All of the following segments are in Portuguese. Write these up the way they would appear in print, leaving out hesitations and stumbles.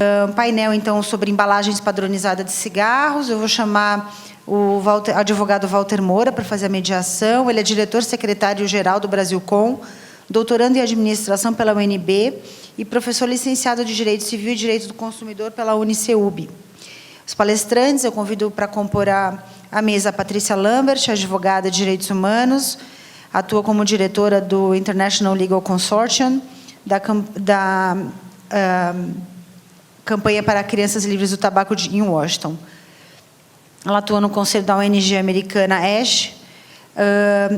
Um painel, então, sobre embalagens padronizadas de cigarros. Eu vou chamar o advogado Walter Moura para fazer a mediação. Ele é diretor secretário-geral do Brasilcom, doutorando em administração pela UNB e professor licenciado de Direito Civil e Direito do Consumidor pela UniCeub. Os palestrantes, eu convido para compor a mesa a Patrícia Lambert, advogada de Direitos Humanos, atua como diretora do International Legal Consortium, da Campanha para Crianças Livres do Tabaco em Washington. Ela atua no conselho da ONG americana ASH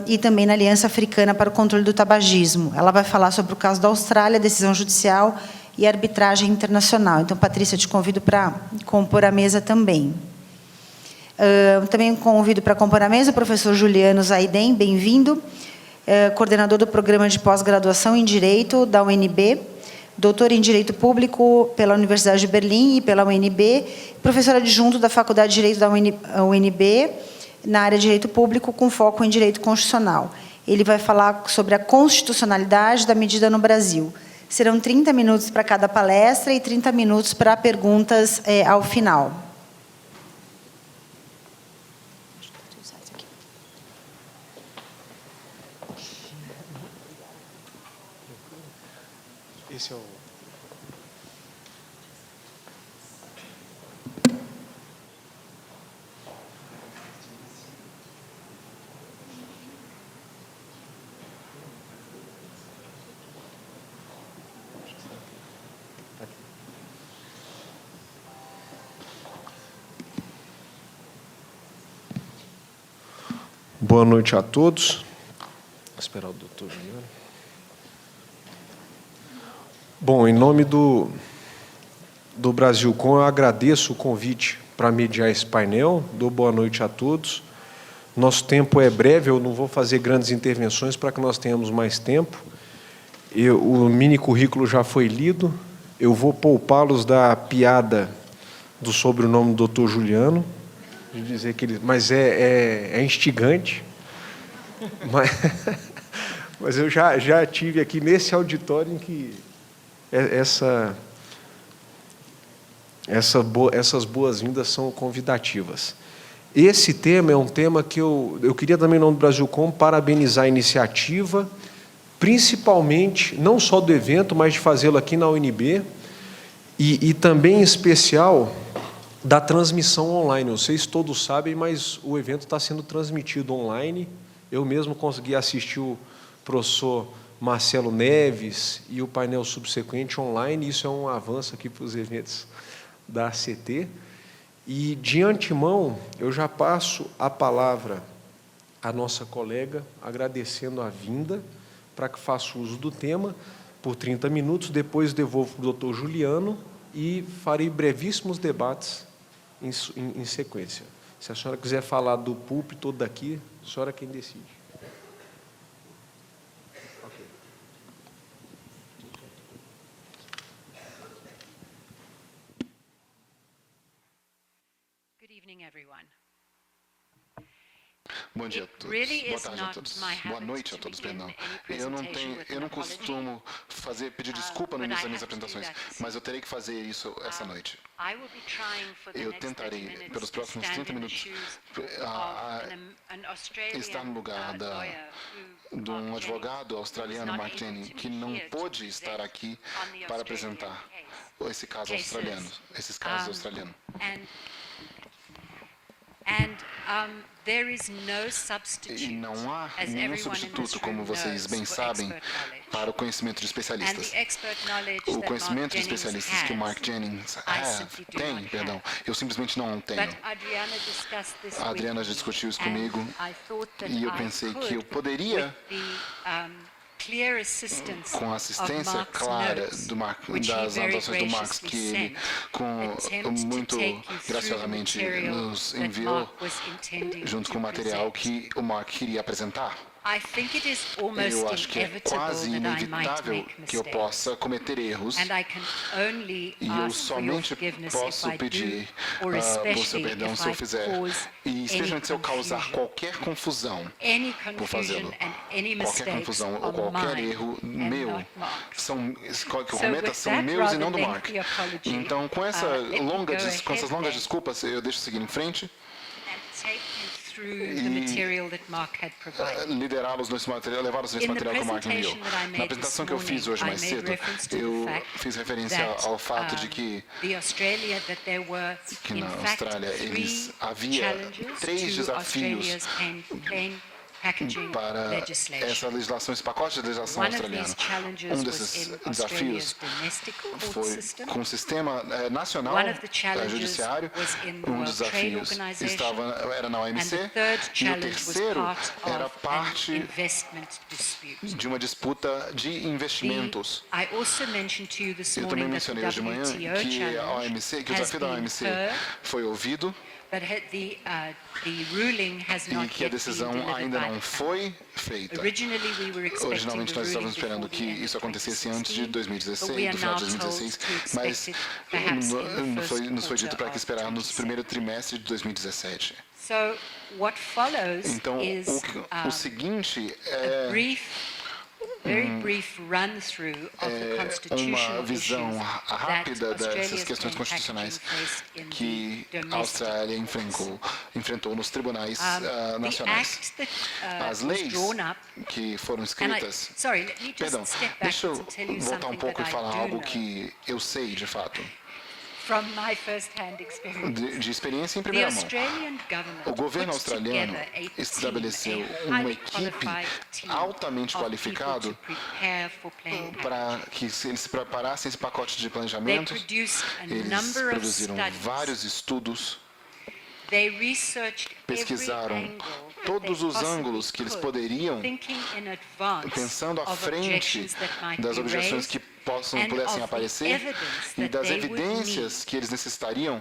e também na Aliança Africana para o Controle do Tabagismo. Ela vai falar sobre o caso da Austrália, decisão judicial e arbitragem internacional. Então, Patrícia, eu te convido para compor a mesa também. Também convido para compor a mesa o professor Juliano Zaiden, bem-vindo, coordenador do programa de pós-graduação em Direito da UNB, doutor em Direito Público pela Universidade de Berlim e pela UNB, professor adjunto da Faculdade de Direito da UNB, na área de Direito Público, com foco em Direito Constitucional. Ele vai falar sobre a constitucionalidade da medida no Brasil. Serão 30 minutos para cada palestra e 30 minutos para perguntas ao final. Esse é o... Boa noite a todos. Vou esperar o doutor Juliano. Bom, em nome do Brasilcom, eu agradeço o convite para mediar esse painel. Dou boa noite a todos. Nosso tempo é breve, eu não vou fazer grandes intervenções para que nós tenhamos mais tempo. O mini currículo já foi lido. Eu vou poupá-los da piada do sobrenome do Dr. Juliano, de dizer que ele, mas é instigante. Mas eu já tive aqui nesse auditório em que essas boas-vindas são convidativas. Esse tema é um tema que eu queria também, em nome do Brasilcom, parabenizar a iniciativa, principalmente, não só do evento, mas de fazê-lo aqui na UNB, e também, em especial, da transmissão online. Não sei se todos sabem, mas o evento está sendo transmitido online. Eu mesmo consegui assistir o professor Marcelo Neves e o painel subsequente online. Isso é um avanço aqui para os eventos da ACT. E, de antemão, eu já passo a palavra à nossa colega, agradecendo a vinda, para que faça uso do tema por 30 minutos. Depois devolvo para o doutor Juliano e farei brevíssimos debates em sequência. Se a senhora quiser falar do púlpito ou daqui, a senhora é quem decide. Bom dia a todos. Boa tarde a todos. Boa noite a todos, perdão. Eu não costumo pedir desculpa no início das minhas apresentações, mas eu terei que fazer isso essa noite. Eu tentarei, pelos próximos 30 minutos, estar no lugar de um advogado australiano, Mark Jennings, que não pôde estar aqui para apresentar esses casos australianos. E não há nenhum substituto, como vocês bem sabem, para o conhecimento de especialistas. O conhecimento de especialistas que o Mark Jennings tem, eu simplesmente não tenho. A Adriana já discutiu isso comigo e eu pensei que eu poderia, com a assistência clara das anotações do Marx, que ele, muito graciosamente, nos enviou, junto com o material que o Mark queria apresentar. Eu acho que é quase inevitável que eu possa cometer erros e eu somente posso pedir por seu perdão se eu fizer, e especialmente se eu causar qualquer confusão por fazê-lo. Qualquer confusão ou qualquer erro meu, que eu cometa são meus e não do Mark. Então, com essas longas desculpas, eu deixo seguir em frente e levá-los nesse material que o Mark enviou. Na apresentação que eu fiz hoje mais cedo, eu fiz referência ao fato de que na Austrália havia 3 desafios para essa legislação, esse pacote de legislação australiana. Um desses desafios foi com o sistema nacional judiciário. Um dos desafios era na OMC e o terceiro era parte de uma disputa de investimentos. Eu também mencionei hoje de manhã que o desafio da OMC foi ouvido e que a decisão ainda não foi feita. Originalmente nós estávamos esperando que isso acontecesse antes de 2016, do final de 2016, mas nos foi dito para que esperar no primeiro trimestre de 2017. Então, o seguinte é uma visão rápida dessas questões constitucionais que a Austrália enfrentou nos tribunais nacionais. As leis que foram escritas... Perdão, deixa eu voltar um pouco e falar algo que eu sei de fato. De experiência em primeira mão. O governo australiano estabeleceu uma equipe altamente qualificada para que eles se preparassem esse pacote de planejamento. Eles produziram vários estudos, pesquisaram todos os ângulos que eles poderiam, pensando à frente das objeções que pudessem aparecer e das evidências que eles necessitariam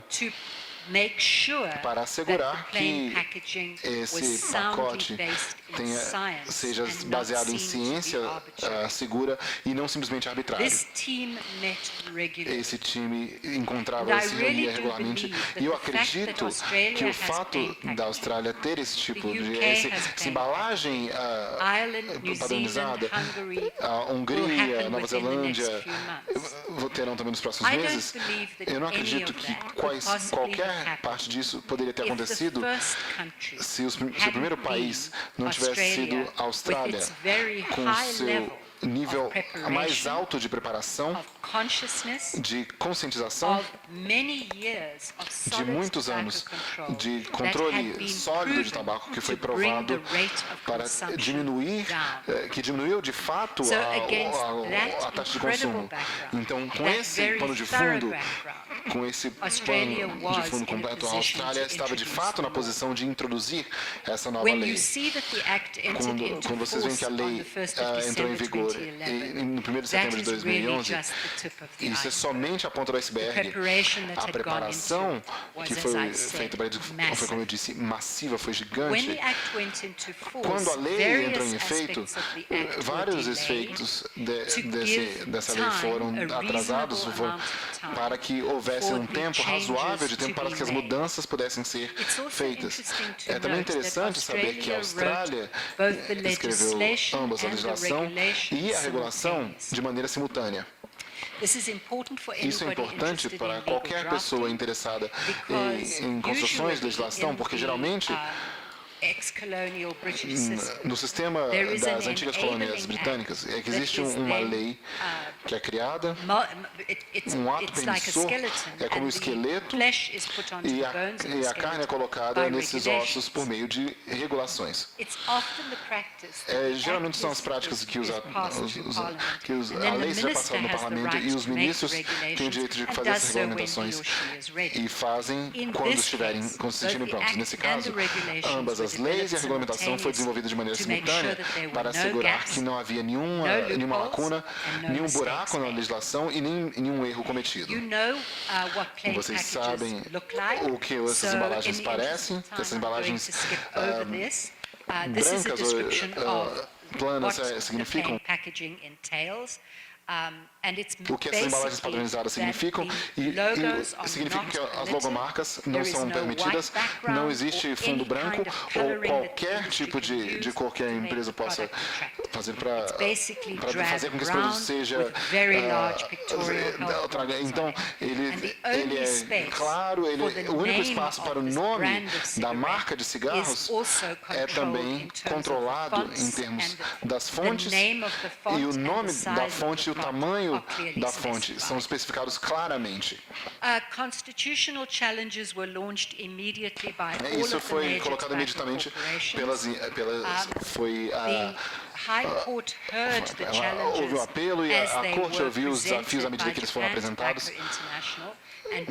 para assegurar que esse pacote seja baseado em ciência segura e não simplesmente arbitrário. Esse time se reunia regularmente e eu acredito que o fato da Austrália ter esse tipo de essa embalagem padronizada, a Hungria, a Nova Zelândia terão também nos próximos meses. Eu não acredito que qualquer parte disso poderia ter acontecido se o primeiro país não tivesse sido a Austrália, com seu nível mais alto de preparação, de conscientização, de muitos anos de controle sólido de tabaco que foi provado para diminuiu de fato a taxa de consumo. Então, com esse pano de fundo, com esse pano de fundo completo, a Austrália estava de fato na posição de introduzir essa nova lei. Quando vocês veem que a lei entrou em vigor no 1º de setembro de 2011, isso é somente a ponta do iceberg. A preparação que foi feita, foi como eu disse, massiva, foi gigante. Quando a lei entrou em efeito, vários efeitos dessa lei foram atrasados para que houvesse um tempo razoável de tempo para que as mudanças pudessem ser feitas. É também interessante saber que a Austrália escreveu ambas a legislação e a regulação de maneira simultânea. Isso é importante para qualquer pessoa interessada em construções de legislação, porque geralmente no sistema das antigas colônias britânicas é que existe uma lei que é criada, um ato permissor, é como o esqueleto e a carne é colocada nesses ossos por meio de regulações. Geralmente são as práticas que a lei seja passada no parlamento e os ministros têm o direito de fazer essas regulamentações e fazem quando estiverem prontos. Nesse caso, ambas as leis e a regulamentação foi desenvolvida de maneira simultânea para assegurar que não havia nenhuma lacuna, nenhum buraco na legislação e nenhum erro cometido. Vocês sabem o que essas embalagens parecem? Essas embalagens brancas ou planas significam o que essas embalagens padronizadas significam e significa que as logomarcas não são permitidas, não existe fundo branco ou qualquer tipo de cor que a empresa possa fazer para fazer com que esse produto seja então ele é claro, o único espaço para o nome da marca de cigarros é também controlado em termos das fontes e o nome da fonte e o tamanho da fonte são especificados claramente. Isso foi colocado imediatamente houve um apelo e a corte ouviu os desafios à medida que eles foram apresentados. E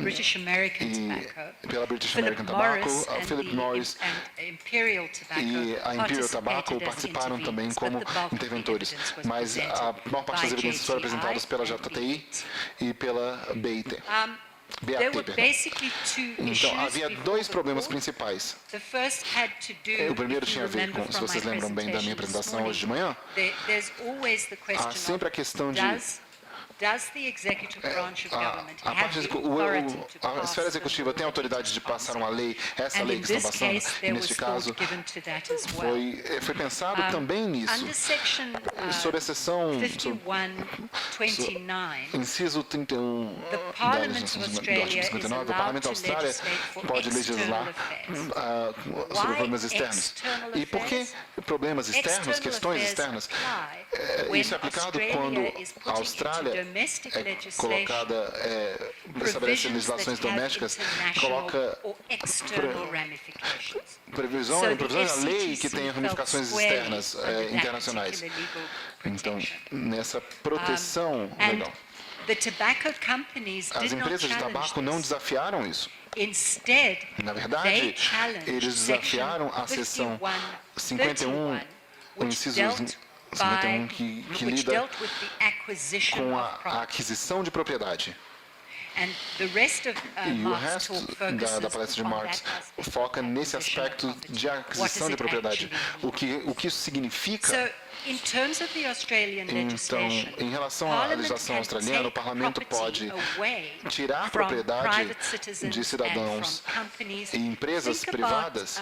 pela British American Tobacco, a Philip Morris e a Imperial Tobacco participaram também como interventores, mas a maior parte das evidências foram apresentadas pela JTI e pela BAT. Então, havia dois problemas principais. O primeiro tinha a ver com, se vocês lembram bem da minha apresentação hoje de manhã, há sempre a questão de a esfera executiva tem autoridade de passar uma lei, essa lei que estão passando, e neste caso foi pensado também nisso. Sob a seção inciso 31 do artigo 59, o Parlamento da Austrália pode legislar sobre problemas externos. E por que problemas externos, questões externas? Isso é aplicado quando a Austrália colocada, estabelece legislações domésticas, coloca previsões da lei que tem ramificações externas, internacionais. Então, nessa proteção legal. As empresas de tabaco não desafiaram isso. Na verdade, eles desafiaram a seção 51, o inciso 51 que lida com a aquisição de propriedade. E o resto da palestra de Marx foca nesse aspecto de aquisição de propriedade. O que isso significa? Então, em relação à legislação australiana, o Parlamento pode tirar propriedade de cidadãos e empresas privadas.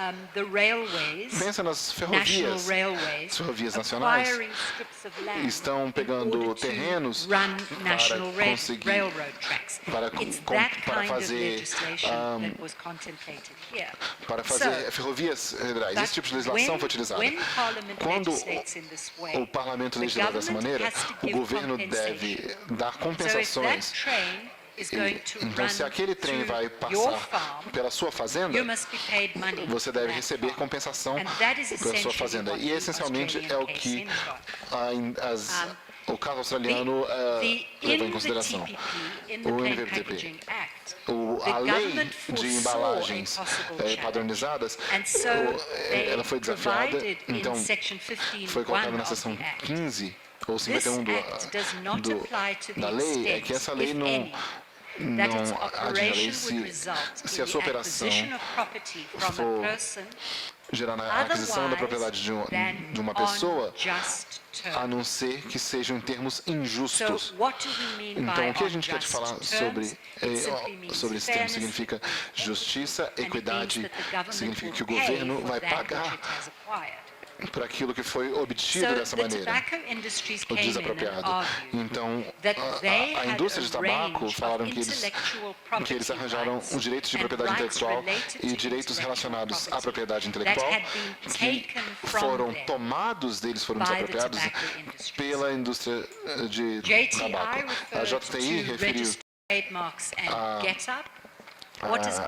Pensa nas ferrovias. As ferrovias nacionais estão pegando terrenos para fazer ferrovias federais. Esse tipo de legislação foi utilizada. Quando o Parlamento legisla dessa maneira, o governo deve dar compensações. Então, se aquele trem vai passar pela sua fazenda, você deve receber compensação pela sua fazenda. E, essencialmente, é o que o caso australiano levou em consideração. O NVTP. A lei de embalagens padronizadas, ela foi desafiada, então foi colocada na seção 15 ou 51 da lei, é que essa lei não atinge se a sua operação for gerar a aquisição da propriedade de uma pessoa, a não ser que sejam em termos injustos. Então, o que a gente quer te falar sobre esse termo? Significa justiça, equidade, significa que o governo vai pagar por aquilo que foi obtido dessa maneira, o desapropriado. Então, a indústria de tabaco falaram que eles arranjaram os direitos de propriedade intelectual e direitos relacionados à propriedade intelectual que foram tomados deles, foram desapropriados pela indústria de tabaco. A JTI referiu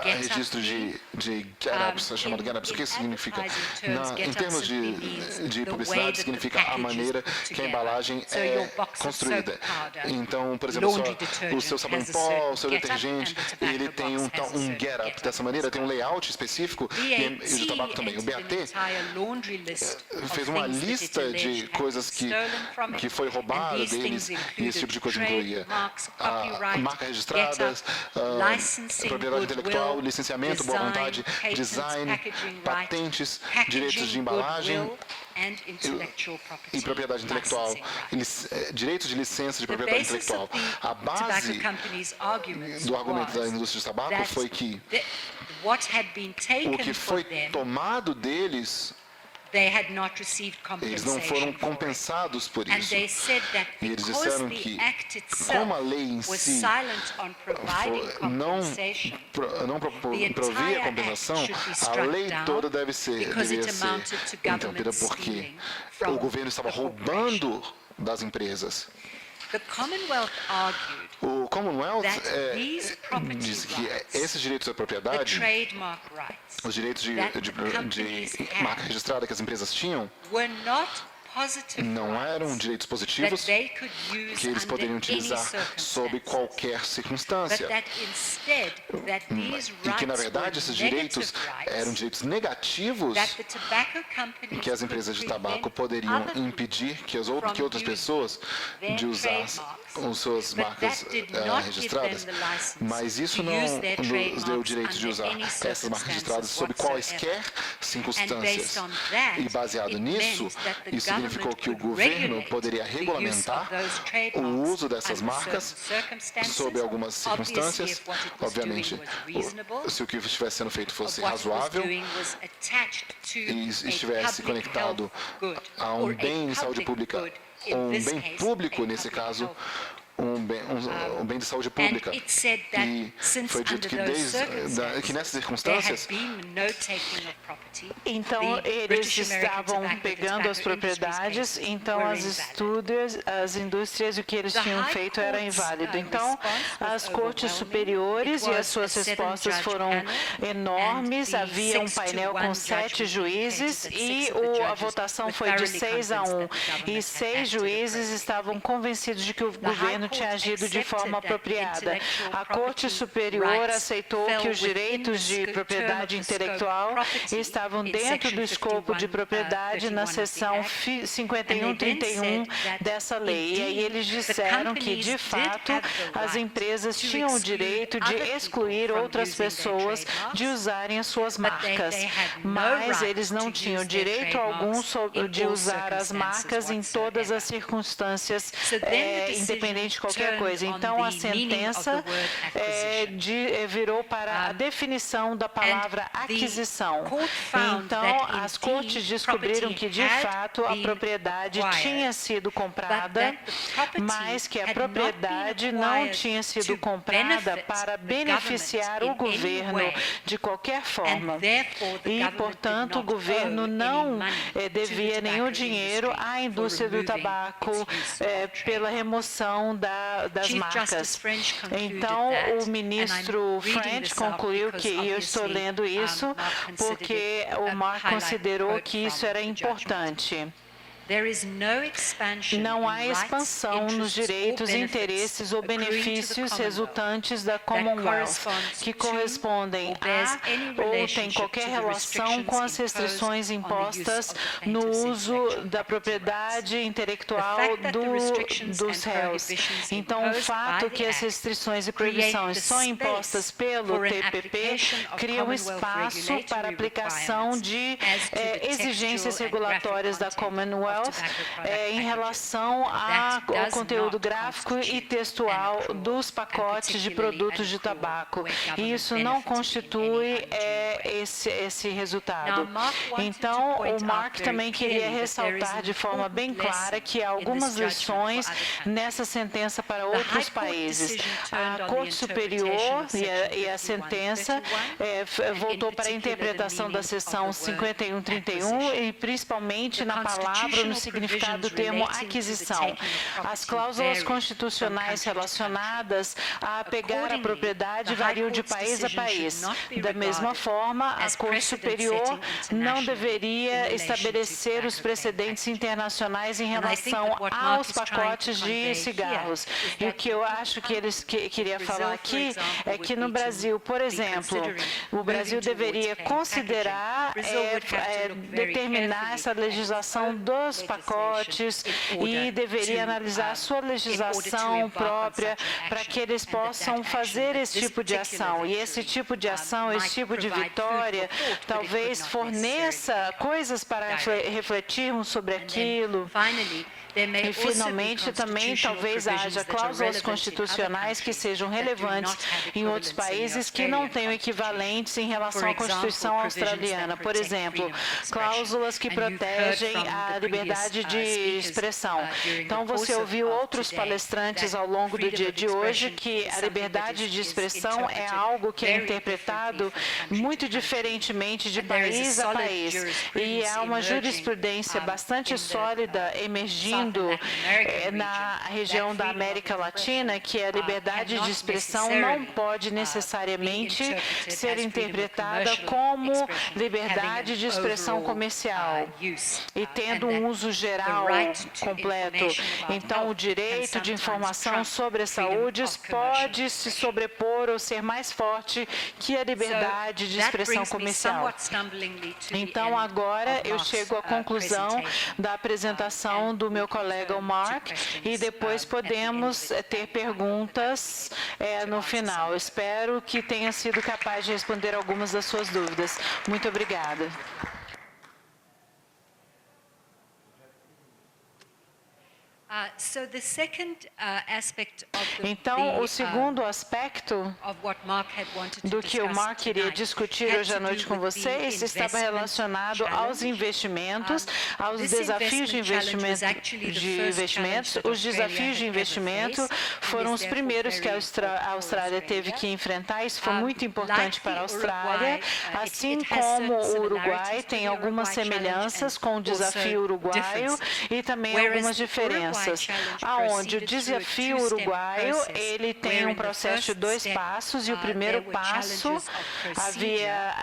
registro de GetUps, chamado GetUps. O que isso significa? Em termos de publicidade, significa a maneira que a embalagem é construída. Então, por exemplo, o seu sabão em pó, o seu detergente, ele tem um GetUp. Dessa maneira, tem um layout específico e o tabaco também. O BAT fez uma lista de coisas que foi roubada deles e esse tipo de coisa incluía marcas registradas, propriedade propriedade intelectual, licenciamento, boa vontade, design, patentes, direitos de embalagem e propriedade intelectual, direitos de licença de propriedade intelectual. A base do argumento da indústria de tabaco foi que o que foi tomado deles, eles não foram compensados por isso. E eles disseram que, como a lei em si não provia compensação, a lei toda deveria ser interrompida porque o governo estava roubando das empresas. O Commonwealth disse que esses direitos da propriedade, os direitos de marca registrada que as empresas tinham, não eram direitos positivos que eles poderiam utilizar sob qualquer circunstância. E que, na verdade, esses direitos eram direitos negativos que as empresas de tabaco poderiam impedir que outras pessoas de usar as suas marcas registradas. Mas isso não nos deu o direito de usar essas marcas registradas sob quaisquer circunstâncias. E, baseado nisso, isso significou que o governo poderia regulamentar o uso dessas marcas sob algumas circunstâncias. Obviamente, se o que estivesse sendo feito fosse razoável e estivesse conectado a um bem de saúde pública, um bem público, nesse caso, um bem de saúde pública. E foi dito que nessas circunstâncias, então eles estavam pegando as propriedades, então as indústrias, o que eles tinham feito era inválido. Então, as cortes superiores e as suas respostas foram enormes. Havia um painel com 7 juízes e a votação foi de 6-1. E 6 juízes estavam convencidos de que o governo tinha agido de forma apropriada. A Corte Superior aceitou que os direitos de propriedade intelectual estavam dentro do escopo de propriedade na seção 5131 dessa lei. E aí eles disseram que, de fato, as empresas tinham o direito de excluir outras pessoas de usarem as suas marcas, mas eles não tinham direito algum de usar as marcas em todas as circunstâncias, independente de qualquer coisa. Então, a sentença virou para a definição da palavra aquisição. Então, as cortes descobriram que, de fato, a propriedade tinha sido comprada, mas que a propriedade não tinha sido comprada para beneficiar o governo de qualquer forma. E, portanto, o governo não devia nenhum dinheiro à indústria do tabaco pela remoção das marcas. Então, o ministro French concluiu que, e eu estou lendo isso, porque o Mark considerou que isso era importante. Não há expansão nos direitos, interesses ou benefícios resultantes da Commonwealth que correspondem a ou têm qualquer relação com as restrições impostas no uso da propriedade intelectual dos réus. Então, o fato que as restrições e proibições são impostas pelo TPP cria um espaço para a aplicação de exigências regulatórias da Commonwealth em relação ao conteúdo gráfico e textual dos pacotes de produtos de tabaco. E isso não constitui esse resultado. Então, o Mark também queria ressaltar de forma bem clara que há algumas lições nessa sentença para outros países. A Corte Superior e a sentença voltou para a interpretação da seção 5131 e principalmente na palavra, no significado do termo aquisição. As cláusulas constitucionais relacionadas a pegar a propriedade variam de país a país. Da mesma forma, a Corte Superior não deveria estabelecer os precedentes internacionais em relação aos pacotes de cigarros. E o que eu acho que eles queriam falar aqui é que no Brasil, por exemplo, o Brasil deveria considerar determinar essa legislação seus pacotes e deveria analisar a sua legislação própria para que eles possam fazer esse tipo de ação. E esse tipo de ação, esse tipo de vitória, talvez forneça coisas para refletirmos sobre aquilo. E, finalmente, também talvez haja cláusulas constitucionais que sejam relevantes em outros países que não tenham equivalentes em relação à Constituição australiana. Por exemplo, cláusulas que protegem a liberdade de expressão. Então, você ouviu outros palestrantes ao longo do dia de hoje que a liberdade de expressão é algo que é interpretado muito diferentemente de país a país. E há uma jurisprudência bastante sólida emergindo na região da América Latina, que a liberdade de expressão não pode necessariamente ser interpretada como liberdade de expressão comercial e tendo um uso geral completo. Então, o direito de informação sobre a saúde pode se sobrepor ou ser mais forte que a liberdade de expressão comercial. Então, agora eu chego à conclusão da apresentação do meu colega o Mark, e depois podemos ter perguntas no final. Espero que tenha sido capaz de responder algumas das suas dúvidas. Muito obrigada. Então, o segundo aspecto do que o Mark queria discutir hoje à noite com vocês estava relacionado aos investimentos, aos desafios de investimentos. Os desafios de investimento foram os primeiros que a Austrália teve que enfrentar. Isso foi muito importante para a Austrália. Assim como o Uruguai tem algumas semelhanças com o desafio uruguaio e também algumas diferenças. Aonde o desafio uruguaio, ele tem um processo de 2 passos, e o primeiro passo havia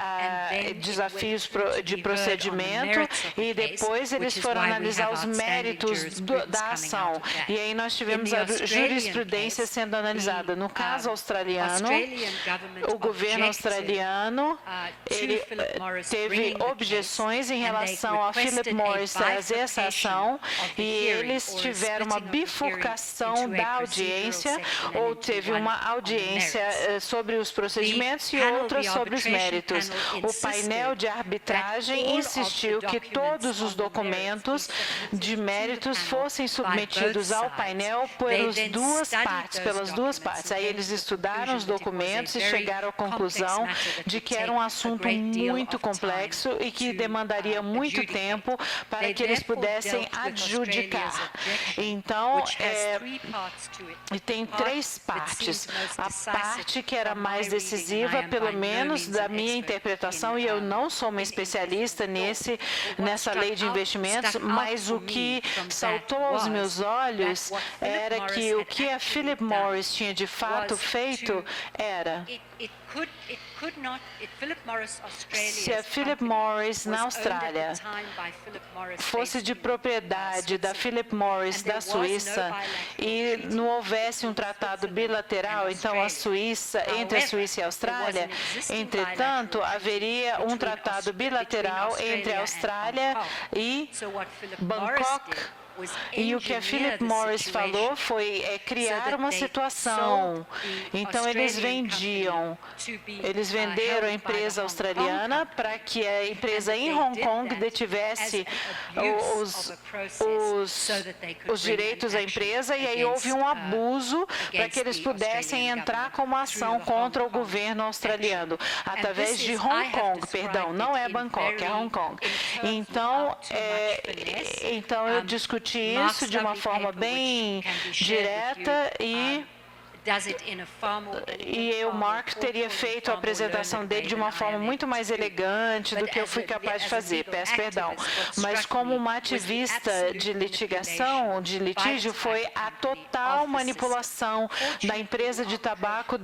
desafios de procedimento, e depois eles foram analisar os méritos da ação. E aí nós tivemos a jurisprudência sendo analisada. No caso australiano, o governo australiano ele teve objeções em relação a Philip Morris trazer essa ação, e eles tiveram uma bifurcação da audiência, ou teve uma audiência sobre os procedimentos e outra sobre os méritos. O painel de arbitragem insistiu que todos os documentos de méritos fossem submetidos ao painel pelas duas partes. Aí eles estudaram os documentos e chegaram à conclusão de que era um assunto muito complexo e que demandaria muito tempo para que eles pudessem adjudicar. Então, tem 3 partes. A parte que era mais decisiva, pelo menos da minha interpretação, e eu não sou uma especialista nessa lei de investimentos, mas o que saltou aos meus olhos era que o que a Philip Morris tinha de fato feito era... Se a Philip Morris na Austrália fosse de propriedade da Philip Morris da Suíça e não houvesse um tratado bilateral, então entre a Suíça e a Austrália, entretanto, haveria um tratado bilateral entre a Austrália e Bangkok. E o que a Philip Morris falou foi criar uma situação. Então, eles venderam a empresa australiana para que a empresa em Hong Kong detivesse os direitos da empresa, e aí houve um abuso para que eles pudessem entrar com uma ação contra o governo australiano, através de Hong Kong, perdão, não é Bangkok, é Hong Kong. Então eu discuti isso de uma forma bem direta, e o Mark teria feito a apresentação dele de uma forma muito mais elegante do que eu fui capaz de fazer, peço perdão. Mas como uma ativista de litígio, foi a total manipulação da empresa de tabaco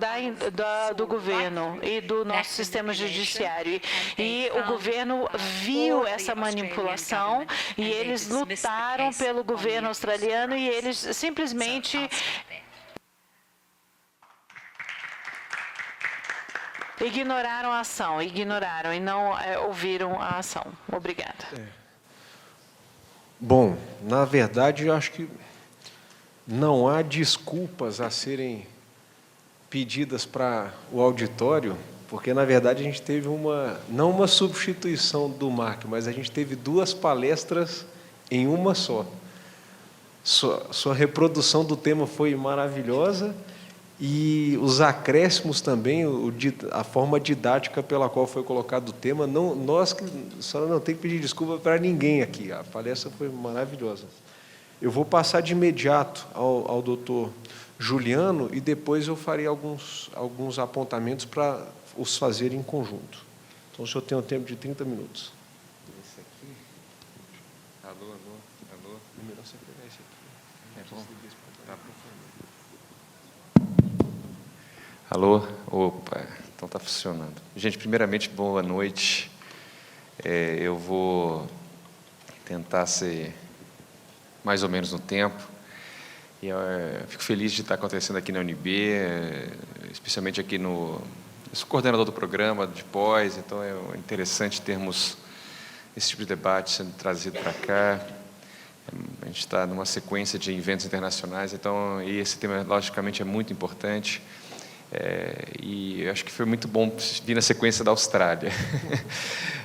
do governo e do nosso sistema judiciário. E o governo viu essa manipulação, e eles lutaram pelo governo australiano, e eles simplesmente ignoraram a ação, e não ouviram a ação. Obrigada. Bom, na verdade, eu acho que não há desculpas a serem pedidas para o auditório, porque, na verdade, a gente teve não uma substituição do Mark, mas a gente teve 2 palestras em uma só. Sua reprodução do tema foi maravilhosa e os acréscimos também, a forma didática pela qual foi colocado o tema, nós só não tem que pedir desculpa para ninguém aqui. A palestra foi maravilhosa. Eu vou passar de imediato ao doutor Juliano e depois eu farei alguns apontamentos para os fazer em conjunto. Então, o senhor tem um tempo de 30 minutos. Esse aqui. Alô. É melhor você pegar esse aqui. É bom. Alô? Opa, então está funcionando. Gente, primeiramente, boa noite. Eu vou tentar ser mais ou menos no tempo. E eu fico feliz de estar acontecendo aqui na UNB, especialmente aqui eu sou coordenador do programa de pós, então é interessante termos esse tipo de debate sendo trazido para cá. A gente está numa sequência de eventos internacionais, então e esse tema, logicamente, é muito importante. E eu acho que foi muito bom vir na sequência da Austrália.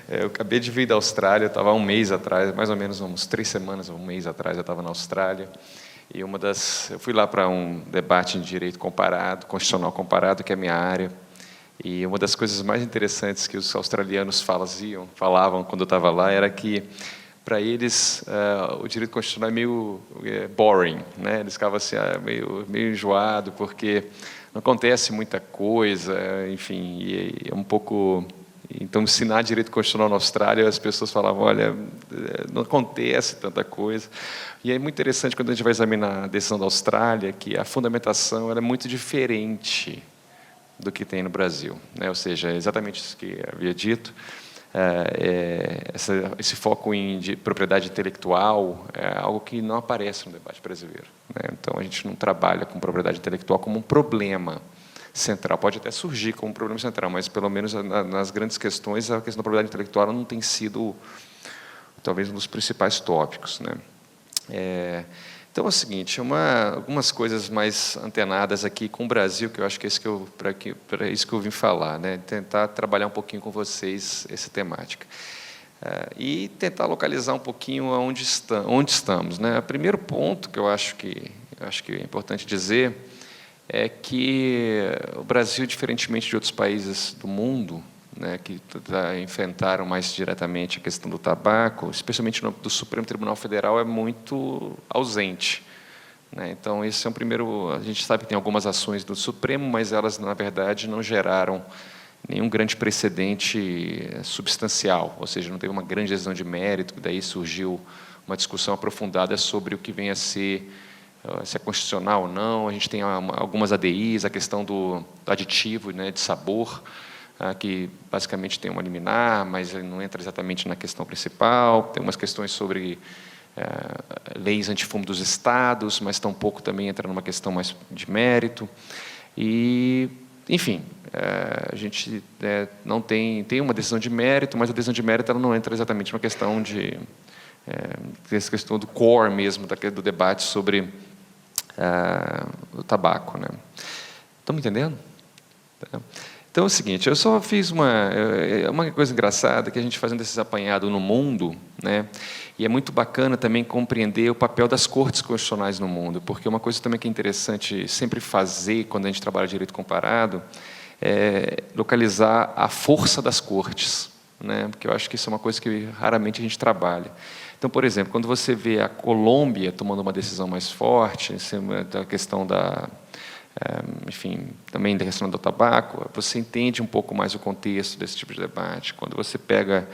Eu acabei de vir da Austrália, eu estava há um mês atrás, mais ou menos uns 3 semanas, um mês atrás, eu estava na Austrália. E eu fui lá para um debate em direito comparado, constitucional comparado, que é a minha área. E uma das coisas mais interessantes que os australianos falavam quando eu estava lá era que, para eles, o direito constitucional é meio boring, né? Eles ficavam assim, meio enjoado, porque não acontece muita coisa, enfim, e é um pouco... Então, ensinar direito constitucional na Austrália, as pessoas falavam, olha, não acontece tanta coisa. E é muito interessante, quando a gente vai examinar a decisão da Austrália, que a fundamentação ela é muito diferente do que tem no Brasil, né? Ou seja, exatamente isso que eu havia dito, esse foco em propriedade intelectual é algo que não aparece no debate brasileiro, né? Então, a gente não trabalha com propriedade intelectual como um problema central. Pode até surgir como um problema central, mas, pelo menos, nas grandes questões, a questão da propriedade intelectual não tem sido, talvez, um dos principais tópicos, né? Então, é o seguinte, algumas coisas mais antenadas aqui com o Brasil, que eu acho que é para isso que eu vim falar, né? Tentar trabalhar um pouquinho com vocês essa temática. E tentar localizar um pouquinho onde estamos, né? O primeiro ponto que eu acho que é importante dizer é que o Brasil, diferentemente de outros países do mundo, né, que enfrentaram mais diretamente a questão do tabaco, especialmente do Supremo Tribunal Federal, é muito ausente, né? Então, esse é um primeiro... A gente sabe que tem algumas ações do Supremo, mas elas, na verdade, não geraram nenhum grande precedente substancial, ou seja, não teve uma grande decisão de mérito, daí surgiu uma discussão aprofundada sobre o que vem a ser, se é constitucional ou não. A gente tem algumas ADIs, a questão do aditivo, né, de sabor, que basicamente tem uma liminar, mas ele não entra exatamente na questão principal. Tem umas questões sobre leis antifumo dos estados, mas tampouco também entra numa questão mais de mérito. E, enfim, a gente não tem uma decisão de mérito, mas a decisão de mérito ela não entra exatamente numa questão essa questão do core mesmo, do debate sobre o tabaco, né? Estão me entendendo? Então, é o seguinte, eu só fiz uma coisa engraçada, que a gente fazendo esses apanhados no mundo, né, e é muito bacana também compreender o papel das cortes constitucionais no mundo, porque uma coisa também que é interessante sempre fazer quando a gente trabalha direito comparado é localizar a força das cortes, né, porque eu acho que isso é uma coisa que raramente a gente trabalha. Então, por exemplo, quando você vê a Colômbia tomando uma decisão mais forte, em cima da questão enfim, também da questão do tabaco, você entende um pouco mais o contexto desse tipo de debate. Quando você pega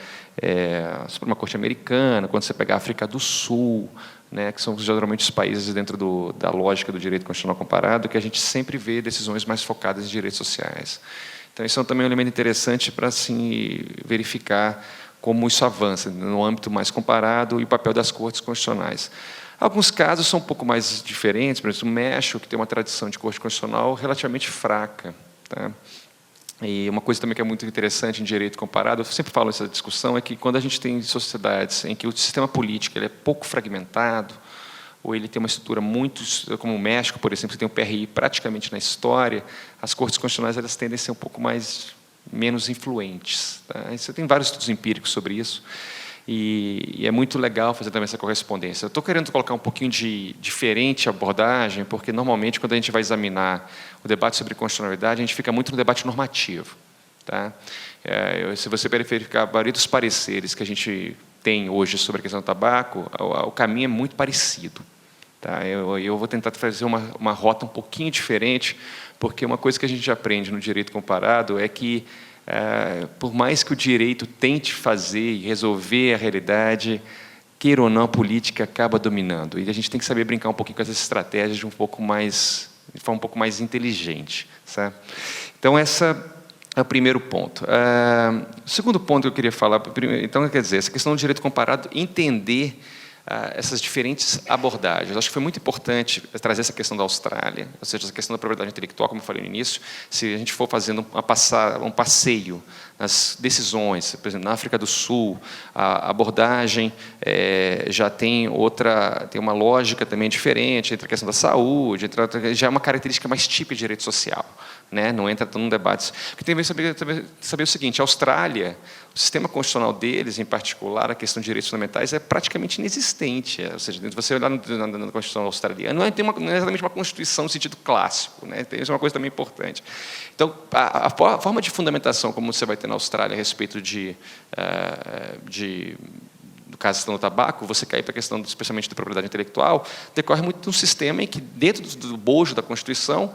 a Suprema Corte Americana, quando você pega a África do Sul, né, que são geralmente os países dentro da lógica do direito constitucional comparado, que a gente sempre vê decisões mais focadas em direitos sociais. Então, isso é também um elemento interessante para assim, verificar como isso avança no âmbito mais comparado e o papel das cortes constitucionais. Alguns casos são um pouco mais diferentes, por exemplo, o México, que tem uma tradição de corte constitucional relativamente fraca, tá? E uma coisa também que é muito interessante em direito comparado, eu sempre falo nessa discussão, é que quando a gente tem sociedades em que o sistema político ele é pouco fragmentado, ou ele tem uma estrutura muito, como o México, por exemplo, que tem um PRI praticamente na história, as cortes constitucionais elas tendem a ser um pouco menos influentes. Tá? Você tem vários estudos empíricos sobre isso, e é muito legal fazer também essa correspondência. Eu estou querendo colocar um pouquinho de diferente abordagem, porque, normalmente, quando a gente vai examinar o debate sobre constitucionalidade, a gente fica muito no debate normativo. Tá? Se você verificar a maioria dos pareceres que a gente tem hoje sobre a questão do tabaco, o caminho é muito parecido. Tá? Eu vou tentar fazer uma rota um pouquinho diferente, porque uma coisa que a gente aprende no direito comparado é que, por mais que o direito tente fazer e resolver a realidade, queira ou não, a política acaba dominando. E a gente tem que saber brincar um pouquinho com essas estratégias de forma um pouco mais inteligente. Sabe? Então, essa é o primeiro ponto. O segundo ponto que eu queria falar, então, quer dizer, essa questão do direito comparado, entender essas diferentes abordagens. Acho que foi muito importante trazer essa questão da Austrália, ou seja, essa questão da propriedade intelectual, como eu falei no início. Se a gente for fazendo um passeio nas decisões, por exemplo, na África do Sul, a abordagem já tem uma lógica também diferente entre a questão da saúde, já é uma característica mais típica de direito social. Né? Não entra num debate. Porque tem que saber o seguinte: a Austrália, o sistema constitucional deles, em particular, a questão de direitos fundamentais, é praticamente inexistente. Ou seja, você olhar na Constituição australiana, não é exatamente uma Constituição no sentido clássico. Né? Isso é uma coisa também importante. Então, a forma de fundamentação, como você vai ter na Austrália a respeito do caso do tabaco, você cair para a questão, especialmente da propriedade intelectual, decorre muito de um sistema em que, dentro do bojo da Constituição,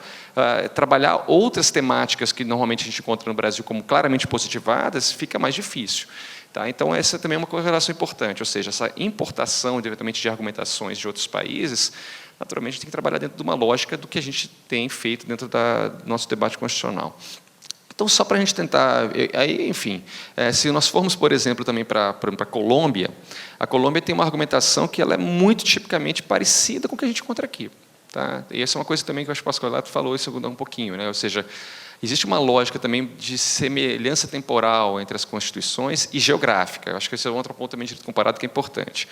trabalhar outras temáticas que normalmente a gente encontra no Brasil como claramente positivadas, fica mais difícil. Tá? Então, essa também é uma correlação importante, ou seja, essa importação diretamente de argumentações de outros países, naturalmente, tem que trabalhar dentro de uma lógica do que a gente tem feito dentro do nosso debate constitucional. Então, só para a gente tentar... Aí, enfim, se nós formos, por exemplo, também para a Colômbia, a Colômbia tem uma argumentação que ela é muito tipicamente parecida com o que a gente encontra aqui. Tá? E essa é uma coisa também que eu acho que o Pascolato falou isso um pouquinho. Né? Ou seja, existe uma lógica também de semelhança temporal entre as constituições e geográfica. Eu acho que esse é outro ponto também de direito comparado que é importante.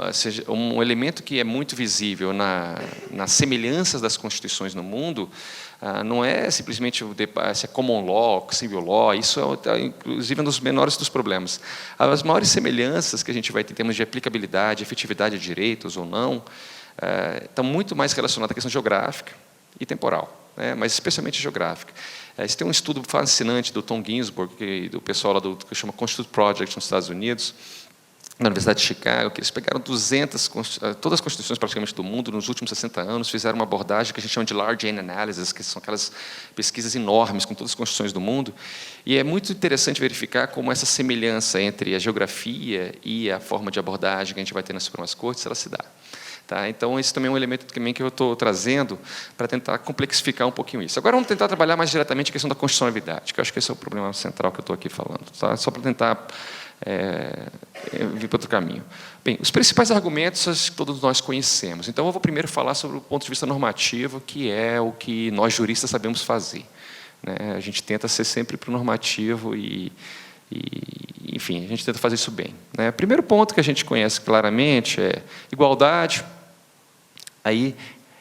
Ou seja, um elemento que é muito visível nas semelhanças das constituições no mundo não é simplesmente se é common law, civil law, isso é, inclusive, um dos menores dos problemas. As maiores semelhanças que a gente vai ter em termos de aplicabilidade, efetividade de direitos ou não, estão muito mais relacionadas à questão geográfica e temporal, né? Mas especialmente geográfica. Você tem um estudo fascinante do Tom Ginsburg, do pessoal lá que chama Constitute Project nos Estados Unidos, na Universidade de Chicago, que eles pegaram todas as constituições praticamente do mundo nos últimos 60 anos, fizeram uma abordagem que a gente chama de Large N Analysis, que são aquelas pesquisas enormes com todas as constituições do mundo, e é muito interessante verificar como essa semelhança entre a geografia e a forma de abordagem que a gente vai ter nas Supremas Cortes, ela se dá. Tá? Então, esse também é um elemento também que eu estou trazendo para tentar complexificar um pouquinho isso. Agora, vamos tentar trabalhar mais diretamente a questão da constitucionalidade, que eu acho que esse é o problema central que eu estou aqui falando. Tá? Só para tentar vir para outro caminho. Bem, os principais argumentos todos nós conhecemos. Então, eu vou primeiro falar sobre o ponto de vista normativo, que é o que nós juristas sabemos fazer. Né? A gente tenta ser sempre para o normativo enfim, a gente tenta fazer isso bem. Né? O primeiro ponto que a gente conhece claramente é igualdade. Aí,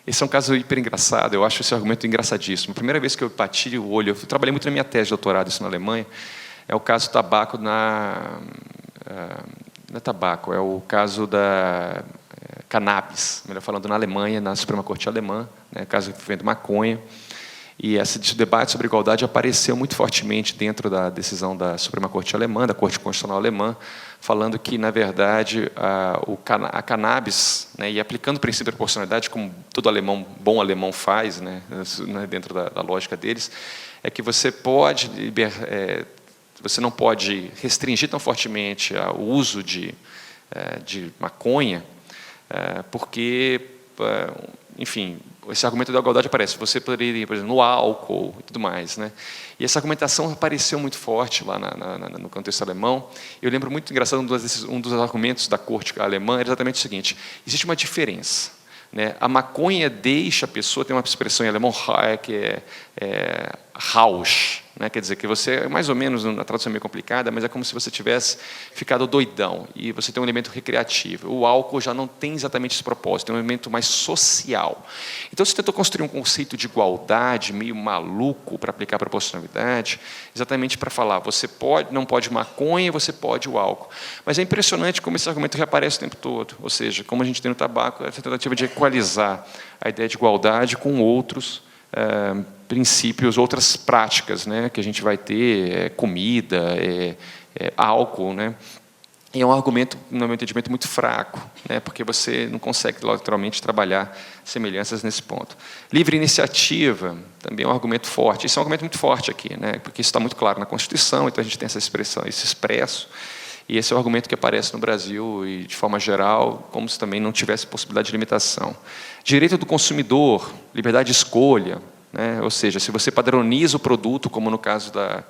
esse é um caso hiper engraçado, eu acho esse argumento engraçadíssimo. A primeira vez que eu bati o olho, eu trabalhei muito na minha tese de doutorado, isso na Alemanha, é o caso do tabaco não é tabaco, é o caso da cannabis, melhor falando, na Alemanha, na Suprema Corte alemã, né, caso envolvendo maconha. E esse debate sobre igualdade apareceu muito fortemente dentro da decisão da Suprema Corte alemã, da Corte Constitucional alemã, falando que, na verdade, a cannabis, né, e aplicando o princípio da proporcionalidade, como todo bom alemão faz, né, dentro da lógica deles, é que você não pode restringir tão fortemente o uso de maconha, porque, enfim, esse argumento da igualdade aparece. Você poderia ir, por exemplo, no álcool e tudo mais. Né? E essa argumentação apareceu muito forte lá no contexto alemão. Eu lembro muito engraçado, um dos argumentos da corte alemã era exatamente o seguinte: existe uma diferença. né? A maconha deixa a pessoa, tem uma expressão em alemão que é Rausch, né? Quer dizer que você, mais ou menos, a tradução é meio complicada, mas é como se você tivesse ficado doidão, e você tem um elemento recreativo. O álcool já não tem exatamente esse propósito, é um elemento mais social. Então, você tentou construir um conceito de igualdade meio maluco para aplicar a proporcionalidade, exatamente para falar, você não pode maconha, você pode o álcool. Mas é impressionante como esse argumento reaparece o tempo todo, ou seja, como a gente tem no tabaco, essa tentativa de equalizar a ideia de igualdade com outros princípios, outras práticas, né, que a gente vai ter, comida, álcool, né, e é um argumento, no meu entendimento, muito fraco, né, porque você não consegue, literalmente, trabalhar semelhanças nesse ponto. Livre iniciativa também é um argumento forte. Isso é um argumento muito forte aqui, né, porque isso está muito claro na Constituição, então a gente tem essa expressão, esse expresso, e esse é o argumento que aparece no Brasil, e, de forma geral, como se também não tivesse possibilidade de limitação. Direito do consumidor, liberdade de escolha, né? Ou seja, se você padroniza o produto, como no caso da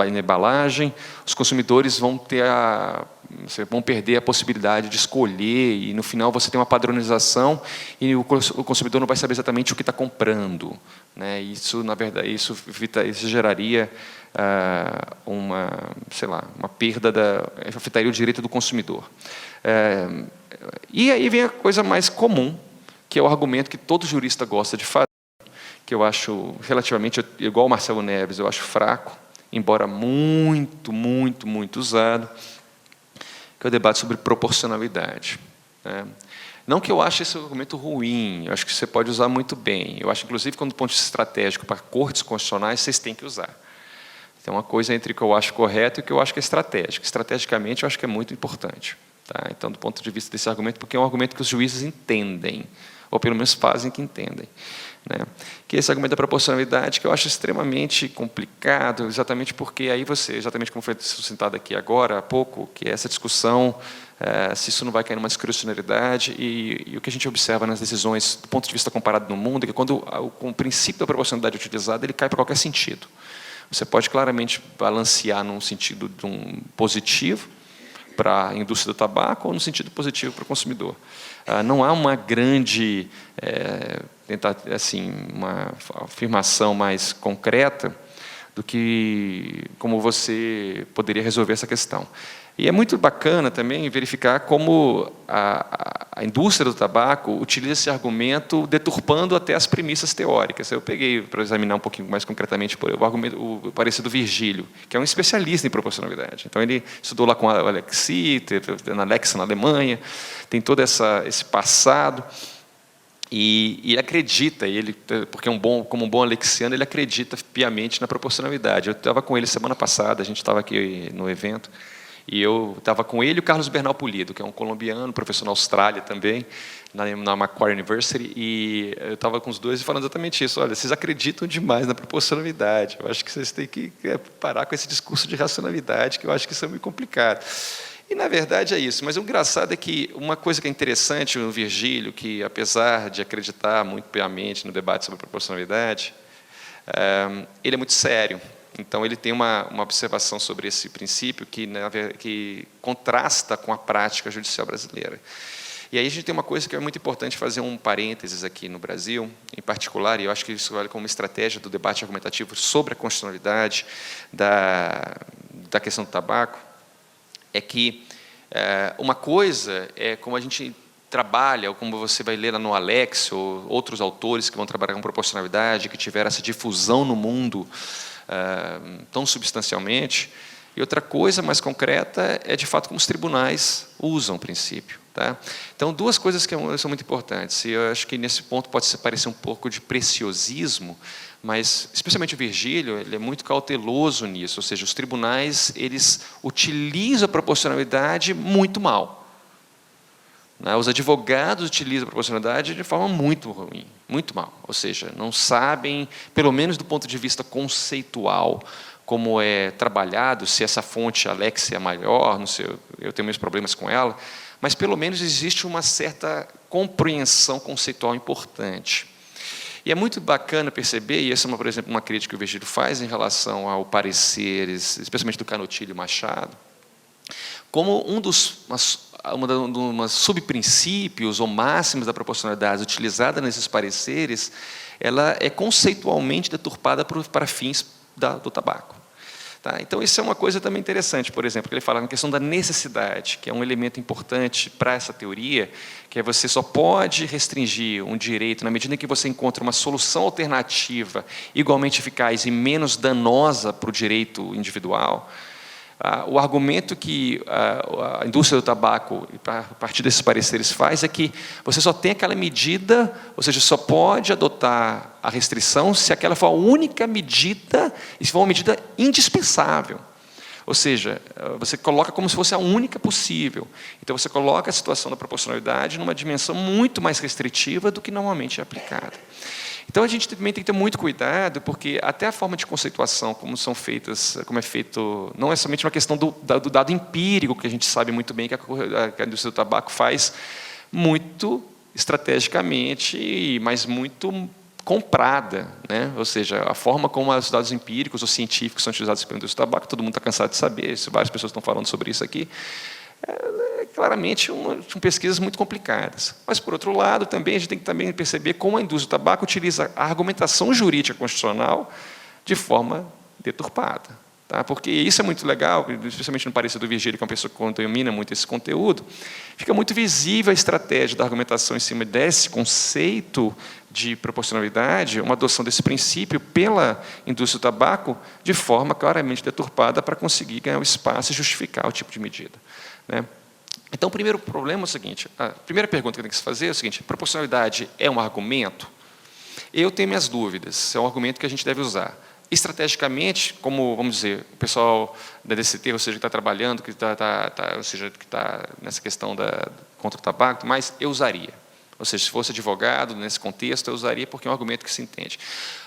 embalagem, os consumidores vão perder a possibilidade de escolher, e, no final, você tem uma padronização, e o consumidor não vai saber exatamente o que está comprando, né? Isso, na verdade, isso geraria uma perda afetaria o direito do consumidor. E aí vem a coisa mais comum, que é o argumento que todo jurista gosta de fazer, que eu acho relativamente, igual ao Marcelo Neves, eu acho fraco, embora muito, muito, muito usado, que é o debate sobre proporcionalidade, né? Não que eu ache esse argumento ruim, eu acho que você pode usar muito bem. Eu acho, inclusive, que do ponto de vista estratégico para cortes constitucionais, vocês têm que usar. Tem uma coisa entre o que eu acho correto e o que eu acho que é estratégico. Estrategicamente, eu acho que é muito importante. Tá? Então, do ponto de vista desse argumento, porque é um argumento que os juízes entendem, ou pelo menos fazem que entendem, né? Que é esse argumento da proporcionalidade, que eu acho extremamente complicado, exatamente porque aí exatamente como foi suscitado aqui agora há pouco, que é essa discussão, se isso não vai cair numa discricionalidade, e o que a gente observa nas decisões, do ponto de vista comparado no mundo, é que quando o princípio da proporcionalidade é utilizado, ele cai para qualquer sentido. Você pode claramente balancear num sentido de um positivo para a indústria do tabaco ou no sentido positivo para o consumidor. Não há uma grande, uma afirmação mais concreta do que como você poderia resolver essa questão. E é muito bacana também verificar como a indústria do tabaco utiliza esse argumento deturpando até as premissas teóricas. Eu peguei para examinar um pouquinho mais concretamente o parecer do Virgílio, que é um especialista em proporcionalidade. Então, ele estudou lá com a Alexi, na Alexa, na Alemanha, tem todo esse passado, e acredita, porque como um bom alexiano, ele acredita piamente na proporcionalidade. Eu estava com ele semana passada, a gente estava aqui no evento, e eu estava com ele e o Carlos Bernal Pulido, que é um colombiano, professor na Austrália também, na Macquarie University, e eu estava com os dois e falando exatamente isso. Olha, vocês acreditam demais na proporcionalidade. Eu acho que vocês têm que parar com esse discurso de racionalidade, que eu acho que isso é muito complicado. E, na verdade, é isso. Mas o engraçado é que uma coisa que é interessante no Virgílio, que, apesar de acreditar muito piamente no debate sobre proporcionalidade, ele é muito sério. Então, ele tem uma observação sobre esse princípio que contrasta com a prática judicial brasileira. E aí a gente tem uma coisa que é muito importante fazer um parênteses aqui no Brasil, em particular, e eu acho que isso vale como estratégia do debate argumentativo sobre a constitucionalidade da questão do tabaco, é que uma coisa é como a gente trabalha, ou como você vai ler lá no Alex, ou outros autores que vão trabalhar com proporcionalidade, que tiveram essa difusão no mundo tão substancialmente, e outra coisa mais concreta é, de fato, como os tribunais usam o princípio. Tá? Então, duas coisas que são muito importantes, e eu acho que nesse ponto pode parecer um pouco de preciosismo, mas, especialmente o Virgílio, ele é muito cauteloso nisso, ou seja, os tribunais eles utilizam a proporcionalidade muito mal. Os advogados utilizam a proporcionalidade de forma muito ruim, muito mal. Ou seja, não sabem, pelo menos do ponto de vista conceitual, como é trabalhado, se essa fonte Alexa é maior, não sei, eu tenho meus problemas com ela, mas pelo menos existe uma certa compreensão conceitual importante. E é muito bacana perceber, e essa é, por exemplo, uma crítica que o Virgílio faz em relação ao pareceres, especialmente do Canutilho Machado, como dos subprincípios ou máximas da proporcionalidade utilizada nesses pareceres, ela é conceitualmente deturpada para fins do tabaco. Tá? Então, isso é uma coisa também interessante, por exemplo, que ele fala na questão da necessidade, que é um elemento importante para essa teoria, que é você só pode restringir um direito na medida em que você encontra uma solução alternativa igualmente eficaz e menos danosa para o direito individual. O argumento que a indústria do tabaco, a partir desses pareceres, faz é que você só tem aquela medida, ou seja, só pode adotar a restrição se aquela for a única medida, e se for uma medida indispensável. Ou seja, você coloca como se fosse a única possível. Então, você coloca a situação da proporcionalidade numa dimensão muito mais restritiva do que normalmente é aplicada. Então, a gente também tem que ter muito cuidado, porque até a forma de conceituação, como é feito, não é somente uma questão do dado empírico, que a gente sabe muito bem que a indústria do tabaco faz muito estrategicamente, mas muito comprada, né? Ou seja, a forma como os dados empíricos ou científicos são utilizados pela indústria do tabaco, todo mundo está cansado de saber, várias pessoas estão falando sobre isso aqui, claramente são pesquisas muito complicadas. Mas, por outro lado, também a gente tem que também perceber como a indústria do tabaco utiliza a argumentação jurídica constitucional de forma deturpada. Tá? Porque isso é muito legal, especialmente no parecer do Virgílio, que é uma pessoa que domina muito esse conteúdo, fica muito visível a estratégia da argumentação em cima desse conceito de proporcionalidade, uma adoção desse princípio pela indústria do tabaco de forma claramente deturpada para conseguir ganhar o espaço e justificar o tipo de medida. Né? Então, o primeiro problema é o seguinte, a primeira pergunta que tem que se fazer é o seguinte: proporcionalidade é um argumento? Eu tenho minhas dúvidas, é um argumento que a gente deve usar. Estrategicamente, como, vamos dizer, o pessoal da DCT, ou seja, que está trabalhando, que está nessa questão contra o tabaco, mas eu usaria. Ou seja, se fosse advogado, nesse contexto, eu usaria porque é um argumento que se entende.